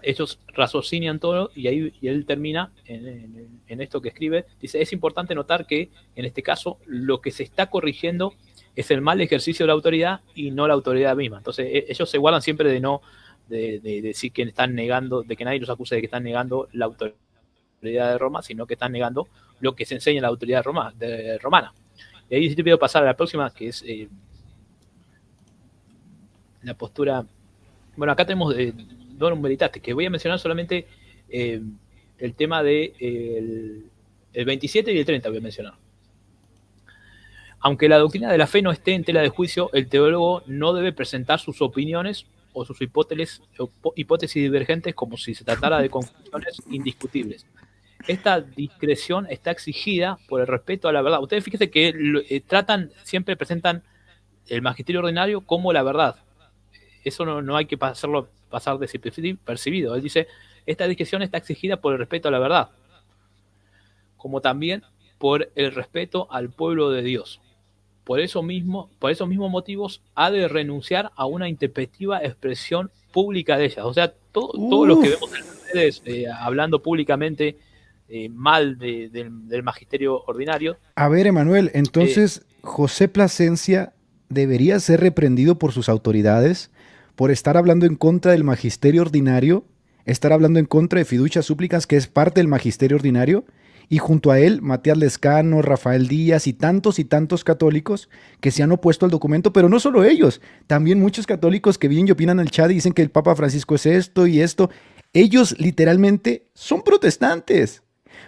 [SPEAKER 2] ellos raciocinian todo y él termina en esto que escribe. Dice, es importante notar que en este caso lo que se está corrigiendo es el mal ejercicio de la autoridad y no la autoridad misma. Entonces ellos se guardan siempre de decir que están negando, de que nadie los acuse de que están negando la autoridad de Roma, sino que están negando lo que se enseña en la autoridad romana. Y ahí sí te pido pasar a la próxima, que es la postura. Bueno, acá tenemos Donum Veritatis, que voy a mencionar solamente el tema de el 27 y el 30 voy a mencionar. Aunque la doctrina de la fe no esté en tela de juicio, el teólogo no debe presentar sus opiniones o sus hipótesis divergentes como si se tratara de conclusiones indiscutibles. Esta discreción está exigida por el respeto a la verdad. Ustedes fíjense que siempre presentan el magisterio ordinario como la verdad. Eso no hay que hacerlo pasar desapercibido. Él dice, esta discreción está exigida por el respeto a la verdad, como también por el respeto al pueblo de Dios. Por esos mismos motivos ha de renunciar a una intempestiva expresión pública de ellas. O sea, todos los que vemos en las redes hablando públicamente mal del magisterio ordinario.
[SPEAKER 1] A ver, Emanuel, entonces José Plasencia debería ser reprendido por sus autoridades por estar hablando en contra del magisterio ordinario, estar hablando en contra de fiducias súplicas, que es parte del magisterio ordinario, y junto a él Matías Lescano, Rafael Díaz y tantos católicos que se han opuesto al documento, pero no solo ellos, también muchos católicos que vienen y opinan al chat y dicen que el Papa Francisco es esto y esto. Ellos literalmente son protestantes.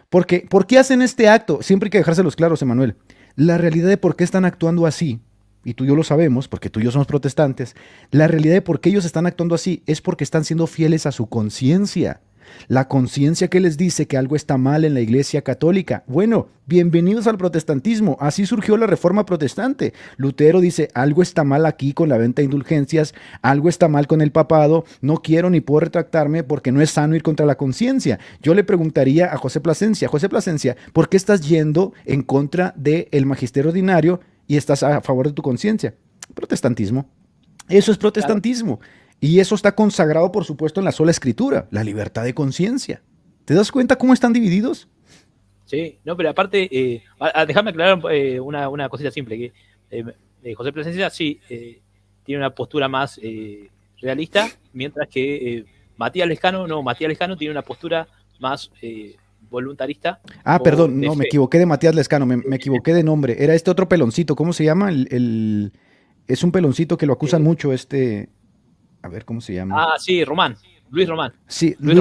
[SPEAKER 1] ¿Por qué hacen este acto? Siempre hay que dejárselos claros, Emanuel. La realidad de por qué están actuando así, y tú y yo lo sabemos, porque tú y yo somos protestantes, la realidad de por qué ellos están actuando así es porque están siendo fieles a su conciencia. La conciencia que les dice que algo está mal en la Iglesia Católica. Bueno, bienvenidos al protestantismo. Así surgió la Reforma Protestante. Lutero dice, algo está mal aquí con la venta de indulgencias, algo está mal con el papado, no quiero ni puedo retractarme porque no es sano ir contra la conciencia. Yo le preguntaría a José Plasencia, ¿por qué estás yendo en contra del magisterio ordinario y estás a favor de tu conciencia? Protestantismo. Eso es protestantismo. Claro. Y eso está consagrado, por supuesto, en la sola escritura, la libertad de conciencia. ¿Te das cuenta cómo están divididos?
[SPEAKER 2] Sí, no, pero aparte, déjame aclarar una cosita simple, que José Plasencia sí tiene una postura más realista, mientras que Matías Lescano tiene una postura más voluntarista.
[SPEAKER 1] Perdón, no, me equivoqué de Matías Lescano, me equivoqué de nombre. Era este otro peloncito, ¿cómo se llama? Es un peloncito que lo acusan mucho, a ver, ¿cómo se llama?
[SPEAKER 2] Sí, Luis Román.
[SPEAKER 1] Sí, Luis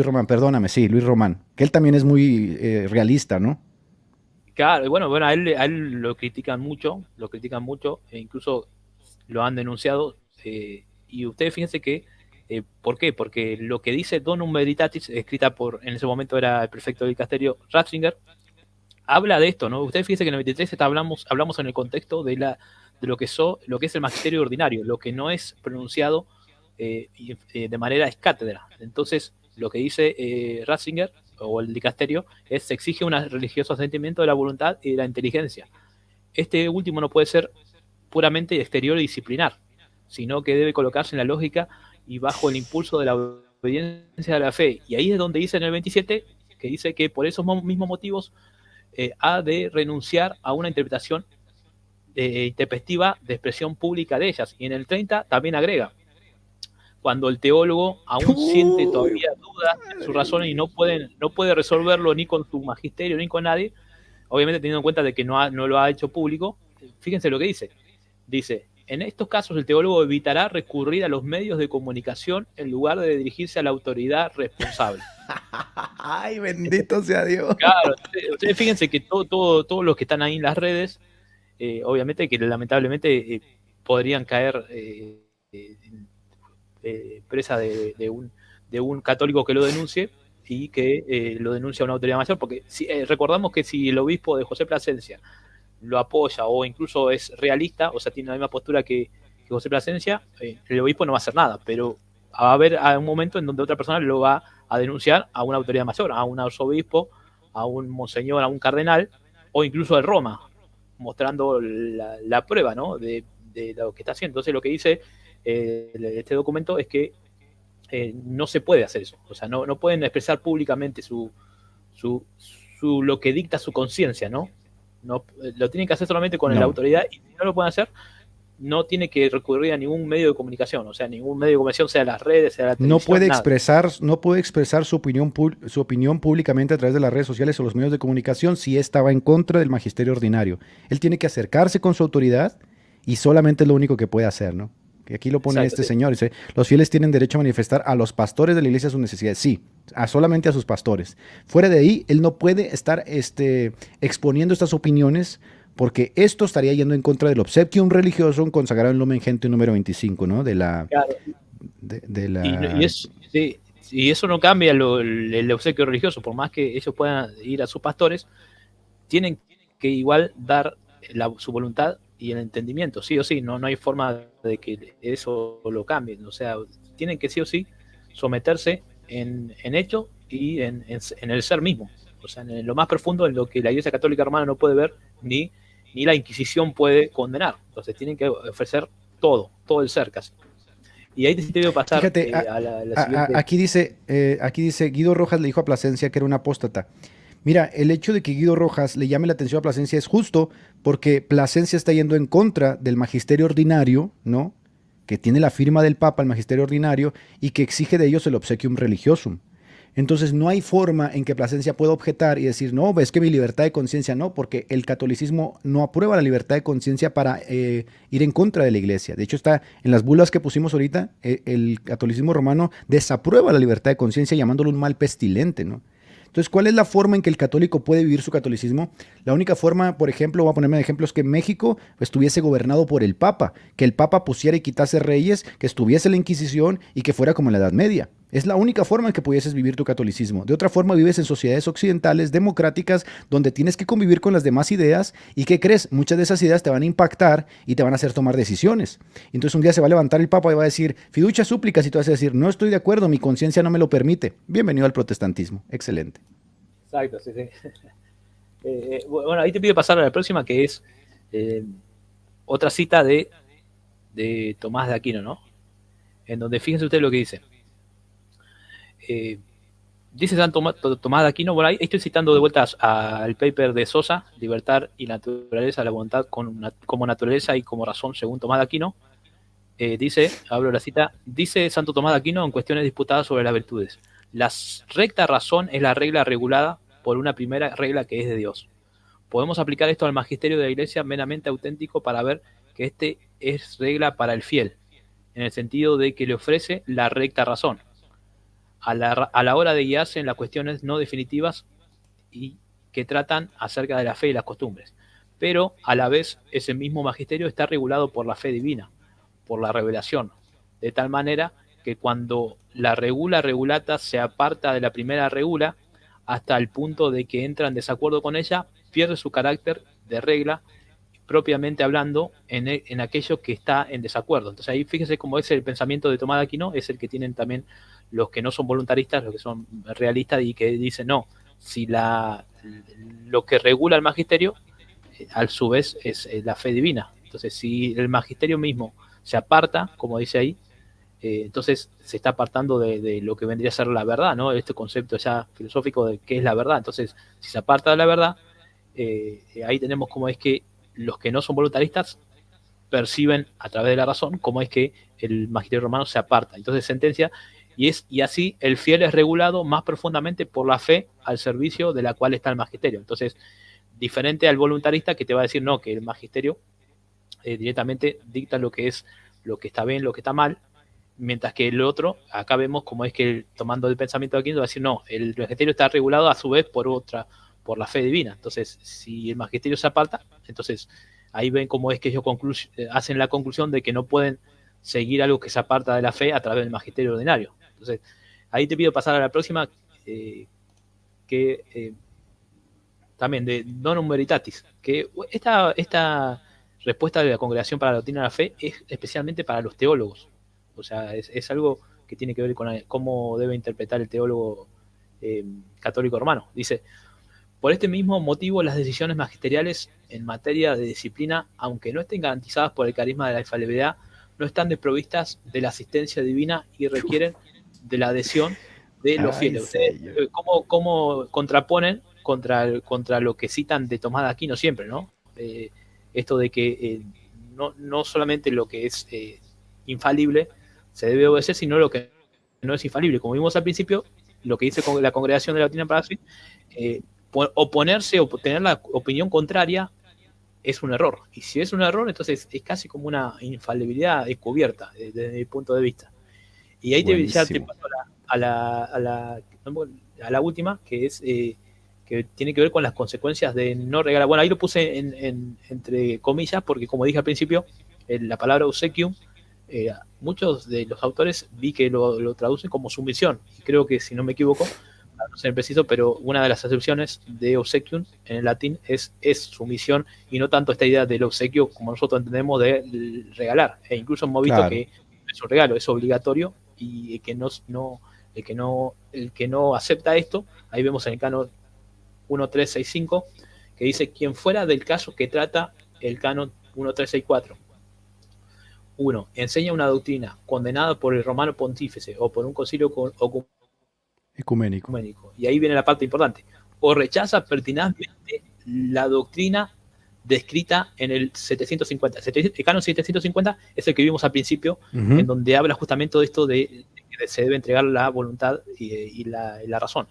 [SPEAKER 1] Román, perdóname, sí, Luis Román. Que él también es muy realista, ¿no?
[SPEAKER 2] Claro, bueno, a él lo critican mucho, e incluso lo han denunciado. Y ustedes fíjense que, ¿por qué? Porque lo que dice Donum Veritatis, escrita en ese momento era el prefecto del dicasterio Ratzinger, habla de esto, ¿no? Ustedes fíjense que en el 23 hablamos en el contexto de lo que es el magisterio ordinario, lo que no es pronunciado de manera ex cátedra. Entonces, lo que dice Ratzinger o el dicasterio es: se exige un religioso asentimiento de la voluntad y de la inteligencia. este último no puede ser puramente exterior y disciplinar, sino que debe colocarse en la lógica y bajo el impulso de la obediencia a la fe. Y ahí es donde dice en el 27, que dice que por esos mismos motivos ha de renunciar a una interpretación intempestiva de expresión pública de ellas. Y en el 30 también agrega, cuando el teólogo aún siente
[SPEAKER 1] Uy,
[SPEAKER 2] todavía dudas en su razón y no puede resolverlo ni con su magisterio ni con nadie, obviamente teniendo en cuenta de que no lo ha hecho público, fíjense lo que dice. Dice, en estos casos el teólogo evitará recurrir a los medios de comunicación en lugar de dirigirse a la autoridad responsable.
[SPEAKER 1] ay, bendito sea Dios.
[SPEAKER 2] Claro, ustedes fíjense que todos los que están ahí en las redes, obviamente que lamentablemente podrían caer presa de un católico que lo denuncie y que lo denuncia a una autoridad mayor, porque recordamos que si el obispo de José Plasencia lo apoya o incluso es realista, o sea, tiene la misma postura que José Plasencia, el obispo no va a hacer nada, pero va a haber un momento en donde otra persona lo va a denunciar a una autoridad mayor, a un arzobispo, a un monseñor, a un cardenal, o incluso de Roma, mostrando la prueba, ¿no? de lo que está haciendo. Entonces lo que dice este documento es que no se puede hacer eso, o sea, no pueden expresar públicamente lo que dicta su conciencia, ¿no? No, lo tienen que hacer solamente con la
[SPEAKER 1] No.
[SPEAKER 2] autoridad, y si no lo pueden hacer, no tiene que recurrir a ningún medio de comunicación, o sea, ningún medio de comunicación, sea las redes, sea la televisión, nada.
[SPEAKER 1] No puede expresar su opinión públicamente a través de las redes sociales o los medios de comunicación si estaba en contra del magisterio ordinario. Él tiene que acercarse con su autoridad y solamente es lo único que puede hacer, ¿no? Que aquí lo pone
[SPEAKER 2] Exacto,
[SPEAKER 1] este
[SPEAKER 2] sí.
[SPEAKER 1] señor, dice, los fieles tienen derecho a manifestar a los pastores de la iglesia sus necesidades, sí, solamente a sus pastores. Fuera de ahí, él no puede estar exponiendo estas opiniones porque esto estaría yendo en contra del obsequium religioso consagrado en Lumen Gentium número 25, ¿no?
[SPEAKER 2] Claro.
[SPEAKER 1] De
[SPEAKER 2] Y,
[SPEAKER 1] la...
[SPEAKER 2] sí, y eso no cambia el obsequio religioso, por más que ellos puedan ir a sus pastores, tienen que igual dar su voluntad y el entendimiento, sí o sí, no hay forma de que eso lo cambien, o sea, tienen que sí o sí someterse en hecho y en el ser mismo, o sea, en lo más profundo, en lo que la Iglesia Católica Romana no puede ver, ni la Inquisición puede condenar, entonces tienen que ofrecer todo el ser casi. Y ahí te voy a pasar
[SPEAKER 1] Fíjate,
[SPEAKER 2] a la siguiente.
[SPEAKER 1] aquí dice, Guido Rojas le dijo a Plasencia que era un apóstata. Mira, el hecho de que Guido Rojas le llame la atención a Plasencia es justo porque Plasencia está yendo en contra del magisterio ordinario, ¿no? Que tiene la firma del Papa, el magisterio ordinario, y que exige de ellos el obsequium religiosum. Entonces no hay forma en que Plasencia pueda objetar y decir, no, es que mi libertad de conciencia no, porque el catolicismo no aprueba la libertad de conciencia para ir en contra de la iglesia. De hecho, está en las bulas que pusimos ahorita, el catolicismo romano desaprueba la libertad de conciencia llamándolo un mal pestilente, ¿no? Entonces, ¿cuál es la forma en que el católico puede vivir su catolicismo? La única forma, por ejemplo, voy a ponerme de ejemplo, es que México estuviese gobernado por el Papa, que el Papa pusiera y quitase reyes, que estuviese la Inquisición y que fuera como en la Edad Media. Es la única forma en que pudieses vivir tu catolicismo. De otra forma, vives en sociedades occidentales, democráticas, donde tienes que convivir con las demás ideas y ¿qué crees? Muchas de esas ideas te van a impactar y te van a hacer tomar decisiones. Entonces un día se va a levantar el Papa y va a decir, fiducia súplicas, y tú vas a decir, no estoy de acuerdo, mi conciencia no me lo permite. Bienvenido al protestantismo. Excelente.
[SPEAKER 2] Exacto, sí, sí. Bueno, ahí te pido pasar a la próxima, que es eh, otra cita de Tomás de Aquino, ¿no? En donde fíjense ustedes lo que dice. Eh, dice Tomás de Aquino, bueno, ahí estoy citando de vuelta al paper de Sosa, Libertad y Naturaleza de la Voluntad como naturaleza y como razón, según Tomás de Aquino. Dice, hablo la cita, dice Santo Tomás de Aquino en cuestiones disputadas sobre las virtudes. La recta razón es la regla regulada por una primera regla que es de Dios. Podemos aplicar esto al magisterio de la Iglesia meramente auténtico para ver que este es regla para el fiel, en el sentido de que le ofrece la recta razón, a la hora de guiarse en las cuestiones no definitivas y que tratan acerca de la fe y las costumbres. Pero a la vez ese mismo magisterio está regulado por la fe divina, por la revelación, de tal manera que cuando la regula regulata se aparta de la primera regula hasta el punto de que entra en desacuerdo con ella, pierde su carácter de regla propiamente hablando en aquello que está en desacuerdo. Entonces ahí fíjense cómo es el pensamiento de Tomás de Aquino, es el que tienen también los que no son voluntaristas, los que son realistas y que dicen no, si lo que regula el magisterio a su vez es la fe divina. Entonces, si el magisterio mismo se aparta, como dice ahí, entonces se está apartando de lo que vendría a ser la verdad, ¿no? Este concepto ya filosófico de qué es la verdad. Entonces, si se aparta de la verdad, ahí tenemos cómo es que los que no son voluntaristas perciben a través de la razón cómo es que el magisterio romano se aparta. Entonces sentencia, y así el fiel es regulado más profundamente por la fe al servicio de la cual está el magisterio. Entonces, diferente al voluntarista que te va a decir no, que el magisterio directamente dicta lo que es, lo que está bien, lo que está mal, mientras que el otro, acá vemos cómo es que tomando el pensamiento de Aquino va a decir no, el magisterio está regulado a su vez por la fe divina. Entonces, si el magisterio se aparta, entonces ahí ven cómo es que ellos hacen la conclusión de que no pueden seguir algo que se aparta de la fe a través del magisterio ordinario. Entonces, ahí te pido pasar a la próxima, que también de Donum Veritatis, que esta respuesta de la Congregación para la Doctrina de la Fe es especialmente para los teólogos. O sea, es algo que tiene que ver con cómo debe interpretar el teólogo católico romano. Dice, por este mismo motivo, las decisiones magisteriales en materia de disciplina, aunque no estén garantizadas por el carisma de la infalibilidad, no están desprovistas de la asistencia divina y requieren de la adhesión de los fieles. Ustedes, ¿cómo contraponen contra lo que citan de Tomás de Aquino siempre, ¿no? Esto de que no solamente lo que es infalible se debe obedecer, sino lo que no es infalible. Como vimos al principio, lo que dice la Congregación de la Doctrina para la Fe, oponerse o tener la opinión contraria es un error. Y si es un error, entonces es casi como una infalibilidad descubierta desde mi punto de vista. Y ahí ya te paso a la última, que es que tiene que ver con las consecuencias de no regalar. Bueno, ahí lo puse entre comillas, porque como dije al principio, la palabra obsequium, muchos de los autores vi que lo traducen como sumisión. Y creo que, si no me equivoco, no ser preciso, pero una de las acepciones de obsequium en el latín es sumisión, y no tanto esta idea del obsequio como nosotros entendemos de regalar. E incluso hemos visto que es un regalo, es obligatorio, y el que no acepta esto, ahí vemos en el canon 1365, que dice, quien fuera del caso que trata el canon 1364. 1. Enseña una doctrina condenada por el romano pontífice o por un concilio ecuménico. Y ahí viene la parte importante. O rechaza pertinazmente la doctrina descrita en el 750. El canon 750 es el que vimos al principio, en donde habla justamente de esto de que se debe entregar la voluntad y la razón.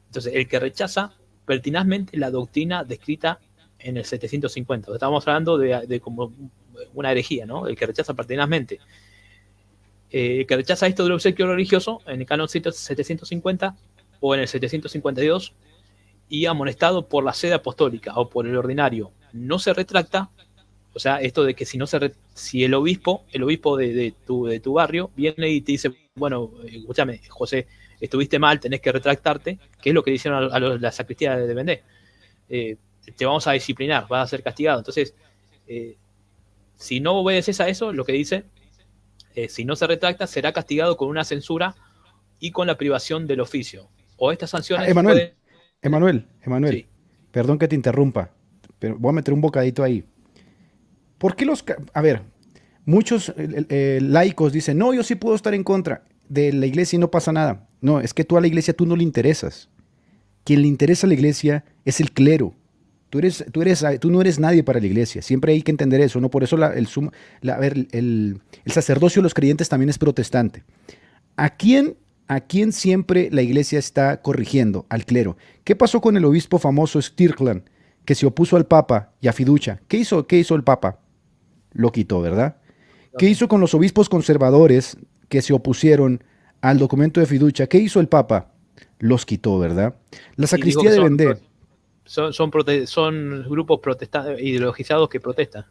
[SPEAKER 2] Entonces, el que rechaza pertinazmente la doctrina descrita en el 750. Estamos hablando de como una herejía, ¿no? El que rechaza pertinazmente. Que rechaza esto del obsequio religioso en el canon 750 o en el 752 y amonestado por la sede apostólica o por el ordinario no se retracta. O sea, esto de que si el obispo de tu barrio viene y te dice, bueno, escúchame, José, estuviste mal, tenés que retractarte, que es lo que dicen a la sacristía de Vendée, te vamos a disciplinar, vas a ser castigado. Entonces, si no obedeces a eso, lo que dice, si no se retracta, será castigado con una censura y con la privación del oficio. O estas sanciones...
[SPEAKER 1] Emanuel,
[SPEAKER 2] sí.
[SPEAKER 1] Perdón que te interrumpa, pero voy a meter un bocadito ahí. ¿Por qué muchos laicos dicen, no, yo sí puedo estar en contra de la iglesia y no pasa nada? No, es que tú a la iglesia tú no le interesas. Quien le interesa a la iglesia es el clero. Tú no eres nadie para la iglesia. Siempre hay que entender eso, ¿no? Por eso el sacerdocio de los creyentes también es protestante. ¿A quién siempre la iglesia está corrigiendo? Al clero. ¿Qué pasó con el obispo famoso Stirkland, que se opuso al Papa y a Fiducia? ¿Qué hizo el Papa? Lo quitó, ¿verdad? ¿Qué hizo con los obispos conservadores que se opusieron al documento de Fiducia? ¿Qué hizo el Papa? Los quitó, ¿verdad? La sacristía de Vendée.
[SPEAKER 2] Son grupos ideologizados que protestan.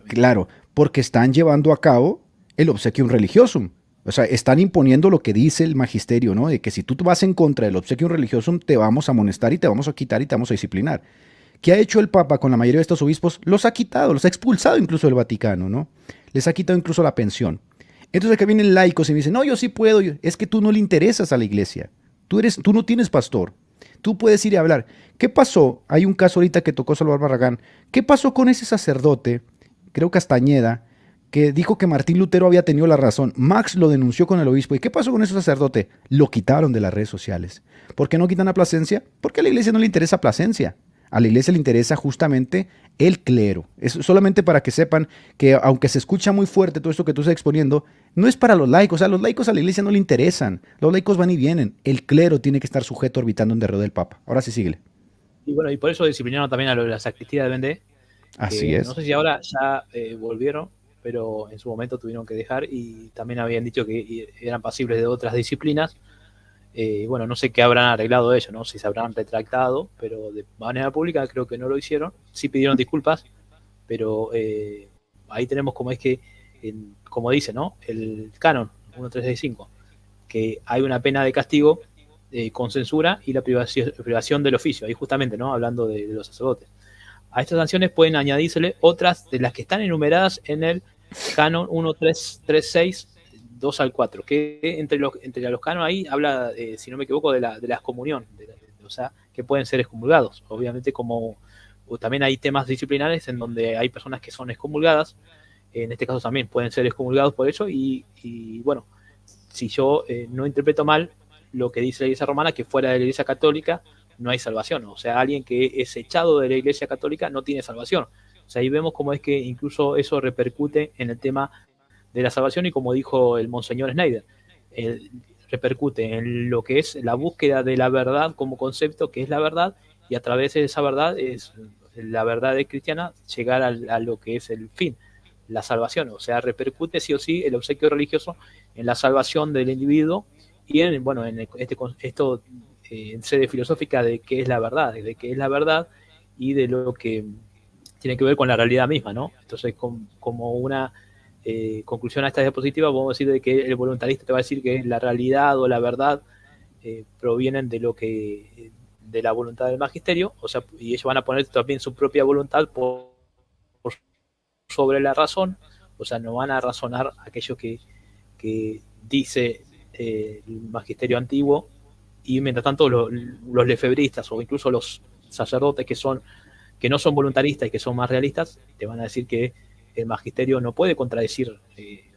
[SPEAKER 1] Claro, porque están llevando a cabo el obsequium religiosum. O sea, están imponiendo lo que dice el magisterio, ¿no? De que si tú vas en contra del obsequium religiosum, te vamos a amonestar y te vamos a quitar y te vamos a disciplinar. ¿Qué ha hecho el Papa con la mayoría de estos obispos? Los ha quitado, los ha expulsado incluso del Vaticano, ¿no? Les ha quitado incluso la pensión. Entonces acá vienen laicos y me dicen, no, yo sí puedo. Es que tú no le interesas a la iglesia. Tú no tienes pastor. Tú puedes ir y hablar. ¿Qué pasó? Hay un caso ahorita que tocó Salvador Barragán. ¿Qué pasó con ese sacerdote, creo Castañeda, que dijo que Martín Lutero había tenido la razón? Max lo denunció con el obispo. ¿Y qué pasó con ese sacerdote? Lo quitaron de las redes sociales. ¿Por qué no quitan a Plasencia? Porque a la iglesia no le interesa Plasencia. A la iglesia le interesa justamente el clero. Es solamente para que sepan que aunque se escucha muy fuerte todo esto que tú estás exponiendo, no es para los laicos. A los laicos a la iglesia no le interesan. Los laicos van y vienen. El clero tiene que estar sujeto orbitando en derredor del Papa. Ahora sí, síguele.
[SPEAKER 2] Y bueno, y por eso disciplinaron también a lo de la sacristía de Vendée,
[SPEAKER 1] Así
[SPEAKER 2] que no
[SPEAKER 1] es.
[SPEAKER 2] sé si ahora ya volvieron, pero en su momento tuvieron que dejar y también habían dicho que eran pasibles de otras disciplinas. Bueno, no sé qué habrán arreglado ellos, ¿no? Si se habrán retractado, pero de manera pública creo que no lo hicieron. Sí pidieron disculpas, pero ahí tenemos como es que, como dice, ¿no? El canon 1365, que hay una pena de castigo con censura y la privación del oficio, ahí justamente, ¿no? Hablando de los sacerdotes. A estas sanciones pueden añadírsele otras de las que están enumeradas en el canon 1336 2 al 4, que entre los canos ahí habla, si no me equivoco, de la excomunión, o sea, que pueden ser excomulgados. Obviamente, como también hay temas disciplinares en donde hay personas que son excomulgadas, en este caso también pueden ser excomulgados por eso, y bueno, si yo no interpreto mal lo que dice la Iglesia Romana, que fuera de la Iglesia Católica no hay salvación, o sea, alguien que es echado de la Iglesia Católica no tiene salvación. O sea, ahí vemos cómo es que incluso eso repercute en el tema de la salvación y como dijo el Monseñor Schneider, repercute en lo que es la búsqueda de la verdad como concepto, que es la verdad, y a través de esa verdad, es la verdad de cristiana, llegar a lo que es el fin, la salvación. O sea, repercute sí o sí el obsequio religioso en la salvación del individuo y en, bueno, en esto en sede filosófica de qué es la verdad, de qué es la verdad y de lo que tiene que ver con la realidad misma, ¿no? Entonces, como una conclusión a esta diapositiva, podemos decir de que el voluntarista te va a decir que la realidad o la verdad provienen de lo que de la voluntad del magisterio, o sea, y ellos van a poner también su propia voluntad por sobre la razón, o sea, no van a razonar aquello que dice el magisterio antiguo, y mientras tanto los lefebristas o incluso los sacerdotes que no son voluntaristas y que son más realistas, te van a decir que el magisterio no puede contradecir,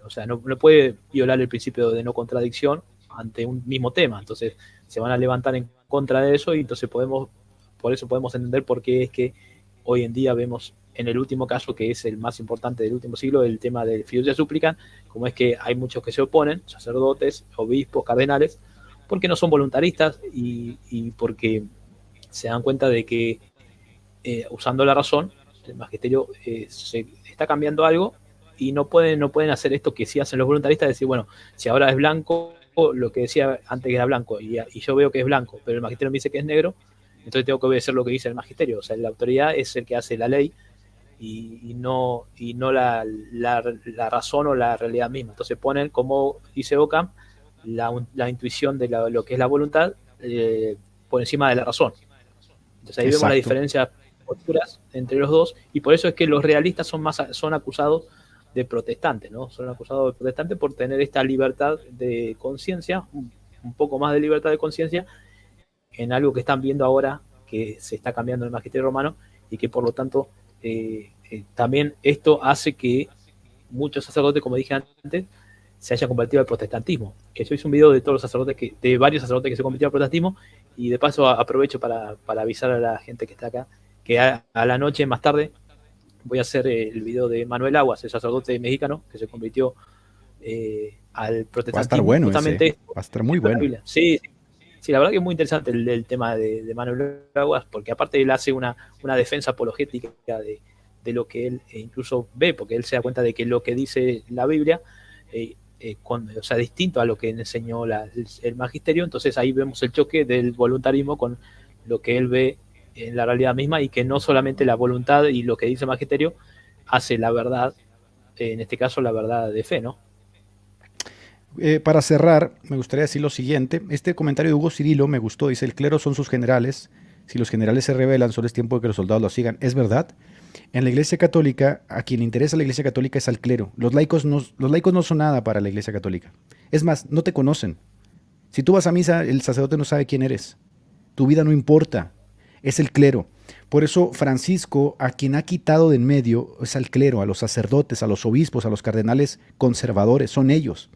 [SPEAKER 2] o sea, no puede violar el principio de no contradicción ante un mismo tema. Entonces se van a levantar en contra de eso y entonces por eso podemos entender por qué es que hoy en día vemos en el último caso, que es el más importante del último siglo, el tema del fiducia súplica, como es que hay muchos que se oponen, sacerdotes, obispos, cardenales, porque no son voluntaristas y porque se dan cuenta de que usando la razón, el magisterio se está cambiando algo y no pueden hacer esto que sí hacen los voluntaristas, decir, bueno, si ahora es blanco, lo que decía antes que era blanco, y yo veo que es blanco, pero el magisterio me dice que es negro, entonces tengo que obedecer lo que dice el magisterio. O sea, la autoridad es el que hace la ley y no la razón o la realidad misma. Entonces ponen, como dice Ockham, la intuición de lo que es la voluntad por encima de la razón. Entonces ahí vemos la diferencia posturas entre los dos, y por eso es que los realistas son acusados de protestantes, ¿no? Son acusados de protestantes por tener esta libertad de conciencia, un poco más de libertad de conciencia, en algo que están viendo ahora que se está cambiando en el magisterio romano, y que por lo tanto también esto hace que muchos sacerdotes, como dije antes, se hayan convertido al protestantismo. Que yo hice un video de todos los sacerdotes, de varios sacerdotes que se convirtieron al protestantismo, y de paso aprovecho para avisar a la gente que está acá que a la noche, más tarde, voy a hacer el video de Manuel Aguas, el sacerdote mexicano que se convirtió al protestantismo.
[SPEAKER 1] Va a estar bueno
[SPEAKER 2] justamente
[SPEAKER 1] ese, va a estar muy bueno.
[SPEAKER 2] Sí, la verdad que es muy interesante el tema de Manuel Aguas, porque aparte él hace una defensa apologética de lo que él incluso ve, porque él se da cuenta de que lo que dice la Biblia, o sea, distinto a lo que enseñó el magisterio. Entonces ahí vemos el choque del voluntarismo con lo que él ve en la realidad misma, y que no solamente la voluntad y lo que dice el magisterio hace la verdad, en este caso la verdad de fe, ¿no?
[SPEAKER 1] Para cerrar, me gustaría decir lo siguiente. Este comentario de Hugo Cirilo me gustó. Dice, el clero son sus generales. Si los generales se rebelan, solo es tiempo de que los soldados los sigan. Es verdad. En la Iglesia Católica, a quien le interesa la Iglesia Católica es al clero. Los laicos no son nada para la Iglesia Católica. Es más, no te conocen. Si tú vas a misa, el sacerdote no sabe quién eres. Tu vida no importa. Es el clero. Por eso Francisco, a quien ha quitado de en medio, es al clero, a los sacerdotes, a los obispos, a los cardenales conservadores. Son ellos.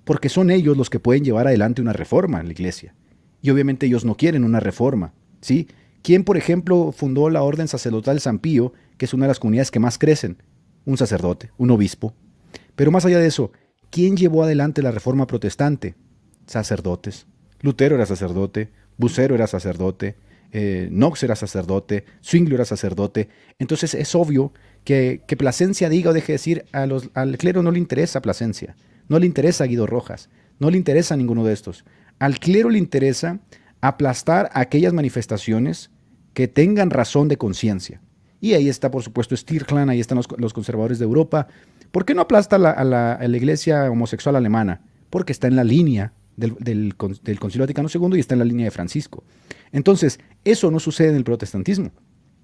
[SPEAKER 1] Porque son ellos los que pueden llevar adelante una reforma en la iglesia. Y obviamente ellos no quieren una reforma, ¿sí? ¿Quién, por ejemplo, fundó la Orden Sacerdotal San Pío, que es una de las comunidades que más crecen? Un sacerdote, un obispo. Pero más allá de eso, ¿quién llevó adelante la Reforma Protestante? Sacerdotes. Lutero era sacerdote, Bucero era sacerdote, Knox era sacerdote, Zwinglio era sacerdote. Entonces es obvio que Plasencia diga o deje de decir, al clero no le interesa Plasencia, no le interesa Guido Rojas, no le interesa ninguno de estos. Al clero le interesa aplastar aquellas manifestaciones que tengan razón de conciencia. Y ahí está, por supuesto, Stirclan, ahí están los conservadores de Europa. ¿Por qué no aplasta a la iglesia homosexual alemana? Porque está en la línea del Concilio Vaticano II y está en la línea de Francisco. Entonces, eso no sucede en el protestantismo.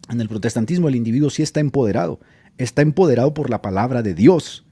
[SPEAKER 1] En el protestantismo el individuo sí está empoderado por la palabra de Dios.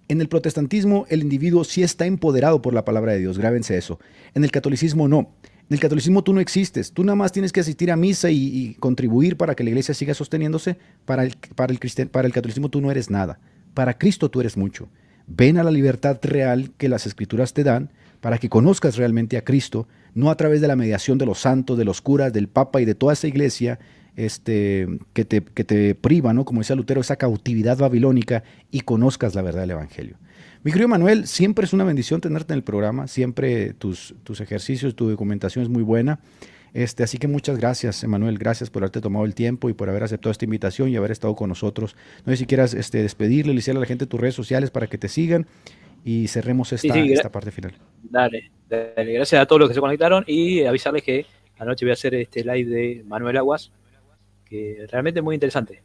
[SPEAKER 1] En el protestantismo el individuo sí está empoderado por la palabra de Dios, grábense eso. En el catolicismo no. En el catolicismo tú no existes, tú nada más tienes que asistir a misa y contribuir para que la iglesia siga sosteniéndose. Para el catolicismo tú no eres nada, para Cristo tú eres mucho. Ven a la libertad real que las escrituras te dan para que conozcas realmente a Cristo, no a través de la mediación de los santos, de los curas, del Papa y de toda esa iglesia que te priva, ¿no? Como decía Lutero, esa cautividad babilónica, y conozcas la verdad del Evangelio. Mi querido Manuel, siempre es una bendición tenerte en el programa, siempre tus ejercicios, tu documentación es muy buena. Así que muchas gracias, Emanuel, gracias por haberte tomado el tiempo y por haber aceptado esta invitación y haber estado con nosotros. No sé si quieras despedirle, decirle a la gente tus redes sociales para que te sigan y cerremos esta parte final.
[SPEAKER 2] Dale, gracias a todos los que se conectaron y avisarles que anoche voy a hacer este live de Manuel Aguas, que realmente es muy interesante.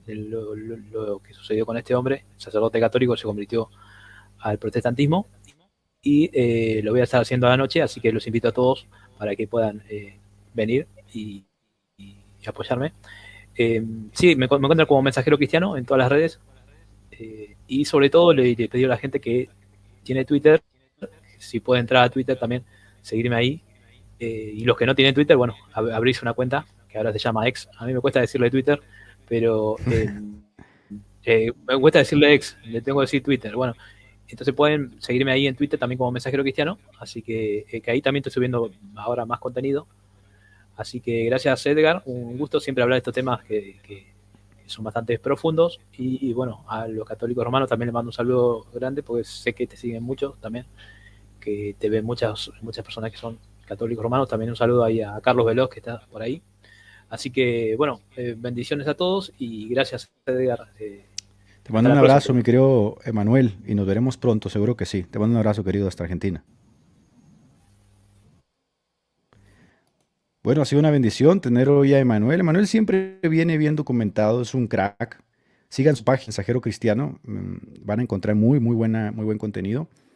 [SPEAKER 2] Lo que sucedió con este hombre, sacerdote católico, se convirtió al protestantismo y lo voy a estar haciendo a la noche, así que los invito a todos para que puedan venir y apoyarme. Sí, me encuentro como mensajero cristiano en todas las redes y sobre todo le pedí a la gente que tiene Twitter, si puede entrar a Twitter también, seguirme ahí. Y los que no tienen Twitter, bueno, abrís una cuenta que ahora se llama X. A mí me cuesta decirle Twitter, pero me cuesta decirle X, le tengo que decir Twitter. Bueno, entonces pueden seguirme ahí en Twitter también como mensajero cristiano, así que ahí también estoy subiendo ahora más contenido. Así que gracias, Edgar, un gusto siempre hablar de estos temas que son bastante profundos. Y bueno, a los católicos romanos también les mando un saludo grande, porque sé que te siguen muchos también, que te ven muchas personas que son católicos romanos. También un saludo ahí a Carlos Veloz, que está por ahí. Así que, bueno, bendiciones a todos y gracias, Edgar.
[SPEAKER 1] Te mando un abrazo, mi querido Emanuel, y nos veremos pronto, seguro que sí. Te mando un abrazo, querido, hasta Argentina. Bueno, ha sido una bendición tener hoy a Emanuel. Emanuel siempre viene bien documentado, es un crack. Sigan su página, Mensajero Cristiano, van a encontrar muy buen contenido.